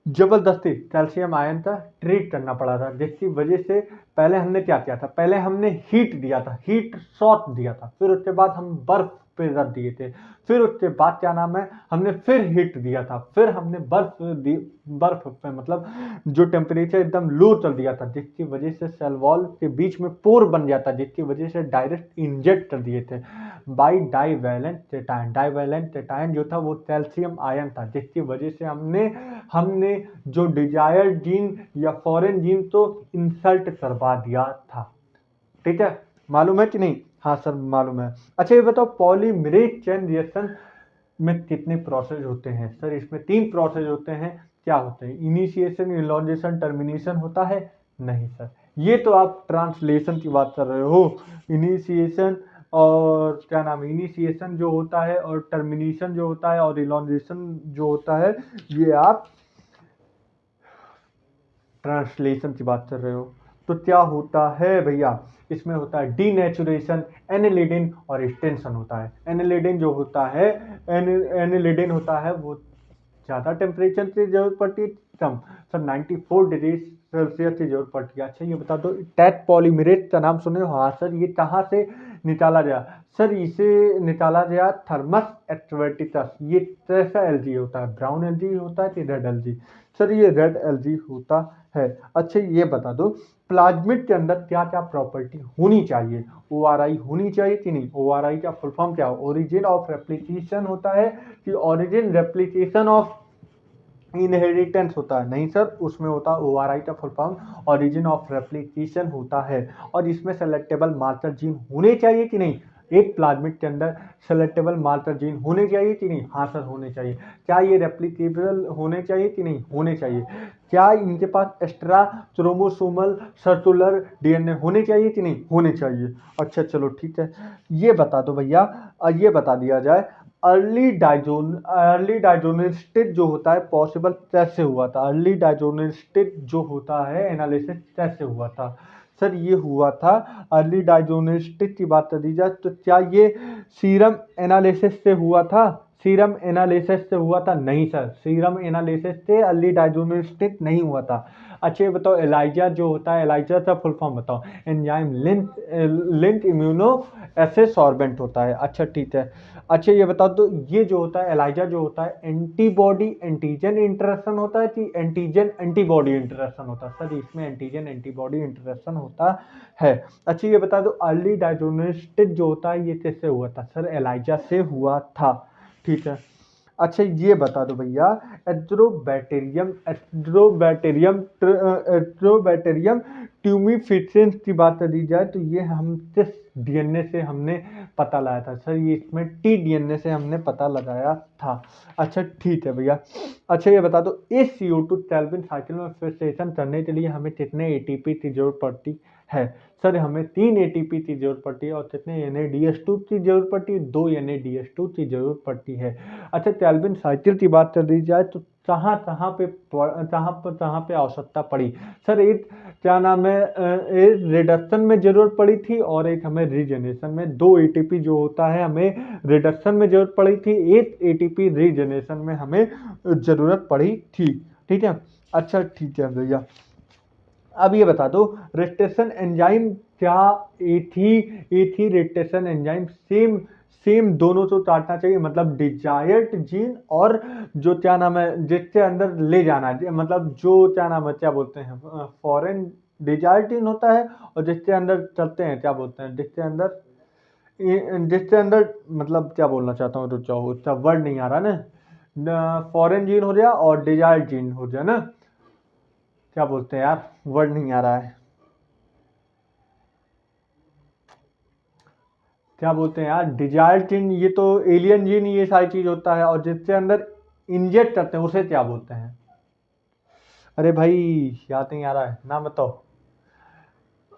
Speaker 1: जबरदस्ती कैल्शियम आयन का ट्रीट करना पड़ा था, जिसकी वजह से पहले हमने क्या किया था, पहले हमने हीट दिया था, हीट शॉक दिया था, फिर उसके बाद हम बर्फ पे रख दिए थे, फिर उसके बाद क्या नाम है हमने फिर हीट दिया था, फिर हमने बर्फ पे मतलब जो टेम्परेचर एकदम लो चल दिया था, जिसकी वजह से सेल वॉल के बीच में पोर बन जाता, जिसकी वजह से डायरेक्ट इंजेक्ट कर दिए थे by divalent cation. Divalent cation जो था वो कैल्शियम आयन था, जिसकी वजह से हमने जो डिजायर्ड जीन या फॉरेन जीन तो इंसल्ट करवा दिया था। ठीक है, मालूम है कि नहीं? हाँ सर मालूम है। अच्छा ये बताओ, पॉलीमरेज चेन रिएक्शन में कितने प्रोसेस होते हैं? सर इसमें 3 प्रोसेस होते हैं। क्या होते हैं? इनिशिएशन, इलॉन्गेशन, टर्मिनेशन होता है? नहीं सर, ये तो आप ट्रांसलेशन की बात कर रहे हो। इनिशिएशन और क्या नाम है, इनिशिएशन जो होता है और टर्मिनेशन जो होता है और इलॉन्गेशन जो होता है, ये आप ट्रांसलेशन की बात कर रहे हो। तो क्या होता है भैया, इसमें होता है डीनेचुरेशन, एनिलिडिन और एक्सटेंशन होता है। एनिलिडिन जो होता है, एनिलिडिन होता है वो ज़्यादा टेम्परेचर की जरूरत पड़ती है, कम सर 94 डिग्री सेल्सियस की जरूरत पड़ती है। अच्छा ये बता दो, टैट पॉलीमरेज का नाम सुने हो? हाँ सर, ये कहाँ से निकाला गया? सर इसे निकाला गया थर्मस एक्टिवेटिकस। ये कैसा एलजी होता है? ब्राउन एलजी होता है कि रेड एलजी? सर ये रेड एलजी होता है। अच्छा ये बता दो, प्लाज्मिड के अंदर क्या क्या प्रॉपर्टी होनी चाहिए? ओआरआई होनी चाहिए कि नहीं? ओआरआई का फुल फॉर्म क्या हो? ओरिजिन ऑफ रेप्लिकेशन होता है कि ओरिजिन रेप्लिकेशन ऑफ इनहेरिटेंस होता है? नहीं सर, उसमें होता है ओआरआई का full form origin of replication होता है। और इसमें सेलेक्टेबल मार्कर जीन होने चाहिए कि नहीं? एक प्लाज्मिड के अंदर सेलेक्टेबल मार्कर जीन होने चाहिए कि नहीं? हाँ सर होने चाहिए। क्या ये रेप्लिकेबल होने चाहिए कि नहीं? होने चाहिए। क्या इनके पास एक्स्ट्रा क्रोमोसोमल सर्कुलर डीएनए होने चाहिए कि नहीं? होने चाहिए। अच्छा चलो ठीक है, ये बता दो भैया, ये बता दिया जाए, अर्ली डायग्नोस्टिक जो होता है पॉसिबल कैसे हुआ था? अर्ली डायग्नोस्टिक जो होता है एनालिसिस कैसे हुआ था? सर ये हुआ था, अर्ली डायग्नोस्टिक की बात कर दी जाए तो क्या ये सीरम एनालिसिस से हुआ था? सीरम एनालिसिस से हुआ था? नहीं सर, सीरम एनालिसिस से अर्ली डायग्नोस्टिक नहीं हुआ था। अच्छा ये बताओ, एलाइजा जो होता है, एलाइजा का फुल फॉर्म बताओ। एंजाइम लिंक इम्यूनो एसे सॉर्बेंट होता है। अच्छा ठीक है। अच्छा ये बता दो, ये जो होता है एलाइजा जो होता है, एंटीबॉडी एंटीजन इंटरेक्शन होता है कि एंटीजन एंटीबॉडी इंटरेक्शन होता है? सर इसमें एंटीजन एंटीबॉडी इंटरेक्शन होता है। अच्छा ये बता दो, अर्ली डायग्नोस्टिक जो होता है ये किससे हुआ था? सर एलाइजा से हुआ था। ठीक है। अच्छा ये बता दो भैया, एड्रोबैक्टीरियम ट्यूमिफिसेंस की बात कर दी जाए तो ये हम किस डीएनए से हमने पता लगाया था सर, ये इसमें टी डीएनए से हमने पता लगाया था। अच्छा ठीक है भैया। अच्छा ये बता दो, इस CO2 टैल्विन साइकिल में फिक्सेशन करने के लिए हमें कितने एटीपी की जरूरत पड़ती है? सर हमें 3 एटीपी की जरूरत पड़ती है। और कितने NADH2 की जरूरत पड़ती है? 2 NADH2 की जरूरत पड़ती है। अच्छा टैल्विन साइकिल की बात कर दी जाए तो कहाँ पे आवश्यकता पड़ी? सर एक क्या नाम है, एक रिडक्शन में जरूरत पड़ी थी और एक हमें रीजनरेशन में। 2 एटीपी जो होता है हमें रिडक्शन में जरूरत पड़ी थी, एक एटीपी रीजनरेशन में हमें जरूरत पड़ी थी। ठीक है। अच्छा ठीक है भैया। अब ये बता दो, रेस्टेशन एंजाइम क्या एक ही रेस्टेशन एंजाइम सेम सेम दोनों को काटना चाहिए, मतलब डिजायर्ड जीन और जो क्या नाम है जिसके अंदर ले जाना है, मतलब जो क्या नाम है क्या बोलते हैं फॉरेन डिजायर्ड जीन होता है, और जिसके अंदर चलते हैं क्या बोलते हैं जिसके अंदर मतलब क्या बोलना चाहता हूँ, रुक जाओ उसका वर्ड नहीं आ रहा ना, फॉरेन जीन हो गया और डिजायर्ड जीन हो गया ना, क्या बोलते हैं यार, वर्ड नहीं आ रहा है, क्या बोलते हैं यार, डिजायर्ड जीन, ये तो एलियन जीन ये सारी चीज होता है, और जिसके अंदर इंजेक्ट करते हैं उसे क्या बोलते हैं? अरे भाई याद नहीं आ रहा है, ना बताओ।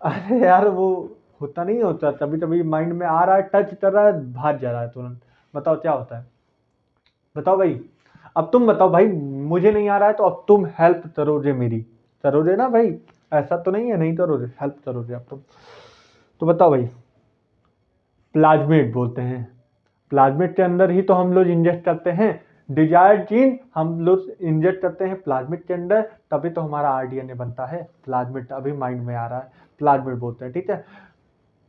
Speaker 1: अरे यार वो होता नहीं होता, कभी कभी माइंड में आ रहा है, टच कर रहा है, भाग जा रहा है तुरंत। बताओ क्या होता है, बताओ भाई। अब तुम बताओ भाई, मुझे नहीं आ रहा है तो अब तुम हेल्प करोगे मेरी, करोगे ना भाई? ऐसा तो नहीं है नहीं करोगे, हेल्प करोगे अब तुम। तो बताओ भाई। प्लाज्मिड बोलते हैं, प्लाज्मिड के अंदर ही तो हम लोग इंजेक्ट करते हैं डिजायर्ड जीन, हम लोग इंजेक्ट करते हैं प्लाज्मिड के अंदर, तभी तो हमारा RDNA बनता है। प्लाज्मिड अभी माइंड में आ रहा है, प्लाज्मिड बोलते हैं। ठीक है।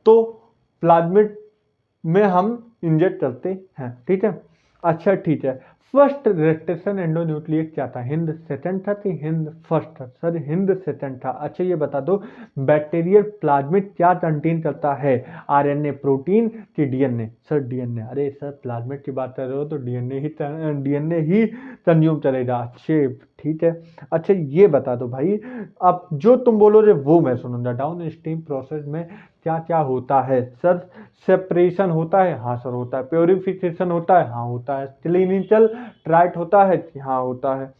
Speaker 1: तो प्लाज्मिड में हम इंजेक्ट करते हैं। ठीक है। अच्छा ठीक है। फर्स्ट रेस्ट्रिक्शन एंडोन्यूक्लियस क्या था? हिंद सेकंड था कि हिंद फर्स्ट था? सर हिंद सेकंड था। अच्छा ये बता दो, बैक्टीरियल प्लाज्मिड क्या कंटेन करता है? RNA प्रोटीन कि डीएनए? Sir DNA. अरे सर प्लाज्मिड की बात कर रहे हो तो डीएनए ही कंज्यूम करेगा। अच्छे ठीक है। अच्छा ये बता दो भाई, अब जो तुम बोलोगे वो मैं सुनूंगा। डाउन स्ट्रीम प्रोसेस में क्या क्या होता है? सर सेपरेशन होता है, हाँ सर होता है। प्योरिफिकेशन होता है, हाँ होता है। क्लिनिकल ट्राइट होता है, हाँ होता है।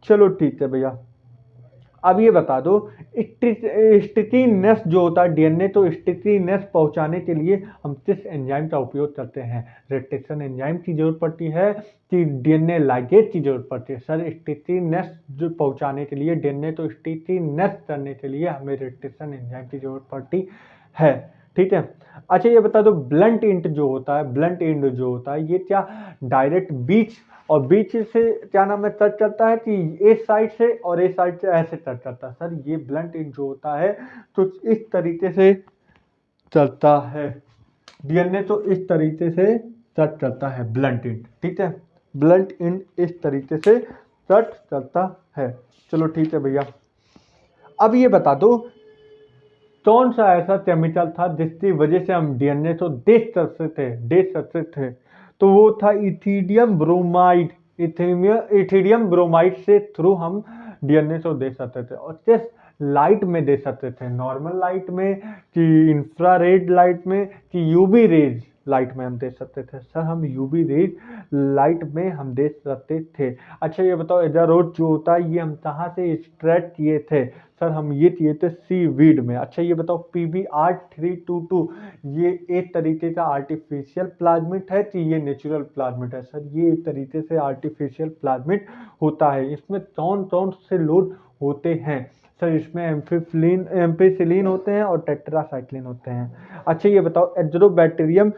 Speaker 1: चलो ठीक है भैया। अब ये बता दो, स्टिकीनेस जो होता है डीएनए, तो स्टिकीनेस पहुंचाने के लिए हम किस एंजाइम का उपयोग करते हैं? रेस्ट्रिक्शन एंजाइम की जरूरत पड़ती है कि डीएनए लाइगेज की जरूरत पड़ती है? सर स्टिकीनेस जो पहुंचाने के लिए डीएनए, तो स्टिकीनेस करने के लिए हमें रेस्ट्रिक्शन एंजाइम की जरूरत पड़ती है। ठीक है। अच्छा ये बता दो, ब्लंट इंट जो होता है, ब्लंट इंट जो होता है ये क्या डायरेक्ट बीच और बीच से क्या नाम है टच करता है कि इस साइड से और इस साइड से ऐसे टच करता है? सर ये ब्लंट इंट जो होता है तो इस तरीके से चलता है, डीएनए तो इस तरीके से टच करता है ब्लंट इंट। ठीक है। ब्लंट इंट इस तरीके से टच करता है। चलो ठीक है भैया। अब ये बता दो, कौन सा ऐसा केमिकल था जिसकी वजह से हम डीएनए को देख सकते थे? तो वो था इथिडियम ब्रोमाइड। इथिडियम ब्रोमाइड से थ्रू हम डीएनए को देख सकते थे। और किस लाइट में देख सकते थे? नॉर्मल लाइट में कि इंफ्रारेड लाइट में कि यूवी रेज लाइट में हम देख सकते थे? सर हम यूवी रेज लाइट में हम देख सकते थे। अच्छा ये बताओ, एजारोड जो होता है ये हम कहाँ से एक्सट्रैक्ट किए थे? सर हम ये किए थे सी वीड में। अच्छा ये बताओ, PBr322 ये एक तरीके का आर्टिफिशियल प्लाज्मिड है कि ये नेचुरल प्लाज्मिड है? सर ये एक तरीके से आर्टिफिशियल प्लाज्मिड होता है। इसमें कौन कौन से लोड होते हैं? सर इसमें एम्फिसिलिन होते हैं और टेट्रासाइक्लिन होते हैं। अच्छा ये बताओ, एड्रोबैक्टीरियम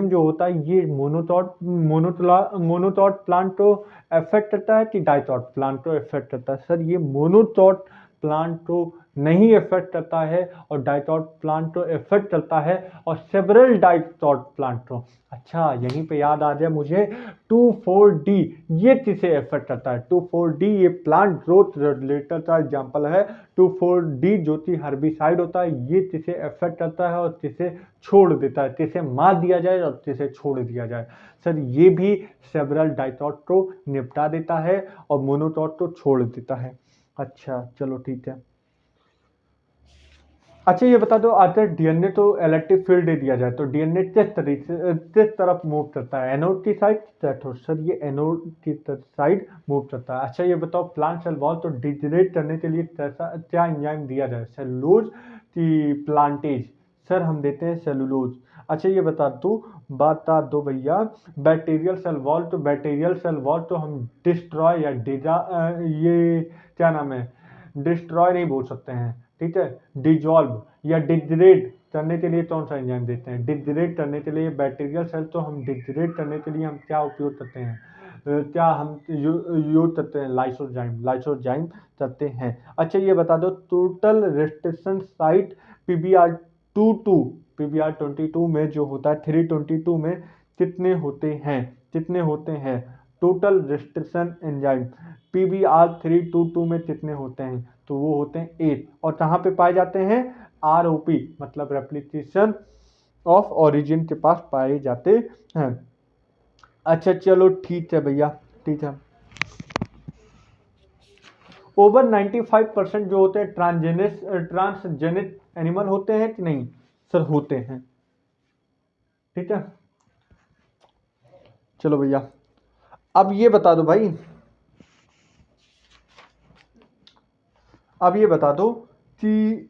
Speaker 1: जो होता है ये मोनोटॉट प्लांट को अफेक्ट करता है कि डाइटॉट प्लांट को अफेक्ट करता है? सर ये मोनोटॉट प्लांट को नहीं अफेक्ट करता है और डाइटॉट प्लांट को अफेक्ट करता है, और सेवरल डाइटॉट प्लांट को। अच्छा यहीं पे याद आ गया मुझे, 2,4-D ये किसे अफेक्ट करता है? 2,4-D ये प्लांट ग्रोथ रेगुलेटर का एग्जाम्पल है। 2,4-D जो कि हर्बिसाइड होता है, ये किसे अफेक्ट करता है और किसे छोड़ देता है? किसे मार दिया जाए और किसे छोड़ दिया जाए? सर ये भी सेवरल डाइटॉट को निपटा देता है और मोनोटॉट को छोड़ देता है। अच्छा चलो ठीक है। अच्छा ये बता दो, अगर डीएनए तो इलेक्ट्रिक फील्ड दे दिया जाए तो डीएनए किस तरीके किस तरफ मूव करता है, एनोड की साइड? तो सर ये एनोड की साइड मूव करता है। अच्छा ये बताओ, प्लांट सेल वॉल तो डिग्रेड करने के लिए कैसा क्या एंजाइम दिया जाए, सेलुलोज की प्लांटेज? सर हम देते हैं सेलुलोज। अच्छा ये बता दो भैया, बैक्टीरियल सेल वॉल, तो बैक्टीरियल सेल वॉल तो हम डिस्ट्रॉय या ये क्या नाम है, डिस्ट्रॉय नहीं बोल सकते हैं, ठीक है, डिजॉल्व या डिग्रेड करने के लिए कौन सा एंजाइम देते हैं? डिग्रेड करने के लिए बैक्टीरियल सेल, तो हम डिग्रेड करने के लिए हम क्या उपयोग करते हैं, क्या हम यूज करते हैं? लाइसोजाइम करते हैं। अच्छा ये बता दो, टोटल रेस्ट्रिक्शन साइट पीबीआर 22 में जो होता है 322 में कितने होते हैं टोटल रेस्ट्रिक्शन एंजाइम? पीबीआर 322 में कितने होते हैं? तो वो होते हैं 8। और कहाँ पे पाए जाते हैं? आरओपी मतलब रेप्लिकेशन ऑफ ओरिजिन के पास पाए जाते हैं। अच्छा चलो ठीक है भैया, ठीक है। ओवर 95% जो होते हैं ट्रांसजेनिक एनिमल होते हैं कि नहीं? सर होते हैं, ठीक है। चलो भैया, अब ये बता दो भाई, अब ये बता दो कि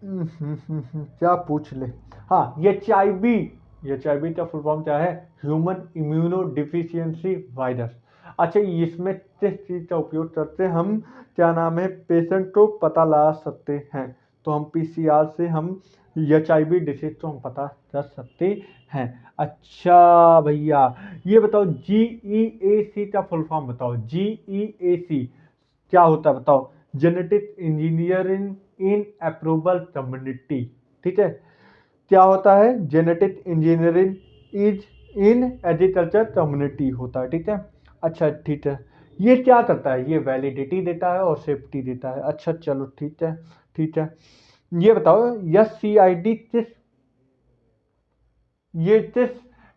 Speaker 1: क्या पूछ ले, हाँ एच आई वी का फुल फॉर्म क्या है? Human immuno deficiency virus. अच्छा इसमें किस चीज़ का उपयोग करते हैं हम, क्या नाम है, पेशेंट को पता लगा सकते हैं? तो हम पीसीआर से हम एच.आई.वी डिसीज को हम पता कर सकते हैं। अच्छा भैया ये बताओ, GEAC का फुल फॉर्म बताओ, GEAC क्या होता है बताओ? Genetic engineering in approval community, ठीक है। क्या होता है? Genetic engineering is in agriculture community होता है, ठीक है। अच्छा ठीक है, ये क्या करता है? ये वैलिडिटी देता है और सेफ्टी देता है। अच्छा चलो ठीक है, ठीक है। ये बताओ, SCID किस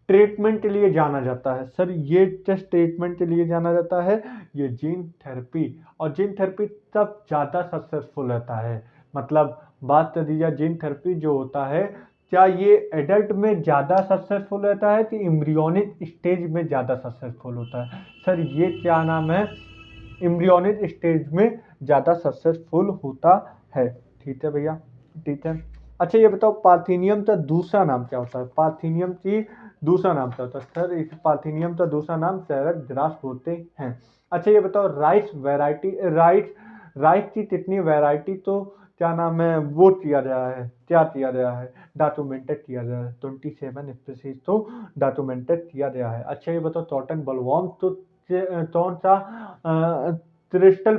Speaker 1: ट्रीटमेंट के लिए जाना जाता है? सर ये किस ट्रीटमेंट के लिए जाना जाता है? ये जीन थेरेपी। और जीन थेरेपी तब ज़्यादा सक्सेसफुल रहता है, मतलब बात कर दीजिए, जीन थेरेपी जो होता है, क्या ये एडल्ट में ज़्यादा सक्सेसफुल रहता है कि एम्ब्रियोनिक स्टेज में ज़्यादा सक्सेसफुल होता है? सर ये क्या नाम है, एम्ब्रियोनिक स्टेज में ज़्यादा सक्सेसफुल होता है, ठीक है भैया, ठीक है। अच्छा ये बताओ, पार्थेनियम का दूसरा नाम क्या होता है? पार्थेनियम की दूसरा नाम क्या होता है? सर इस पार्थेनियम का दूसरा नाम सैरक ग्रास बोलते हैं। अच्छा ये बताओ, राइस की कितनी वैरायटी, तो क्या नाम है वो किया गया है, क्या किया गया है, डॉक्यूमेंटेड किया गया है? 27 स्पीसीज तो डॉक्यूमेंटेड किया गया है। अच्छा ये बताओ, टॉटन बलवॉर्म तो कौन सा क्रिस्टल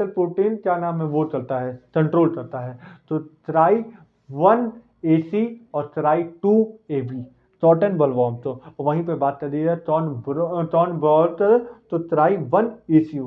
Speaker 1: प्रोटीन क्या नाम है वो चलता है, कंट्रोल करता है? तो TRY1AC और TRY2AB, टॉटन बलवॉर्म। तो वहीं पे बात कर दी है टॉन बॉल्ट, तो TRY1AC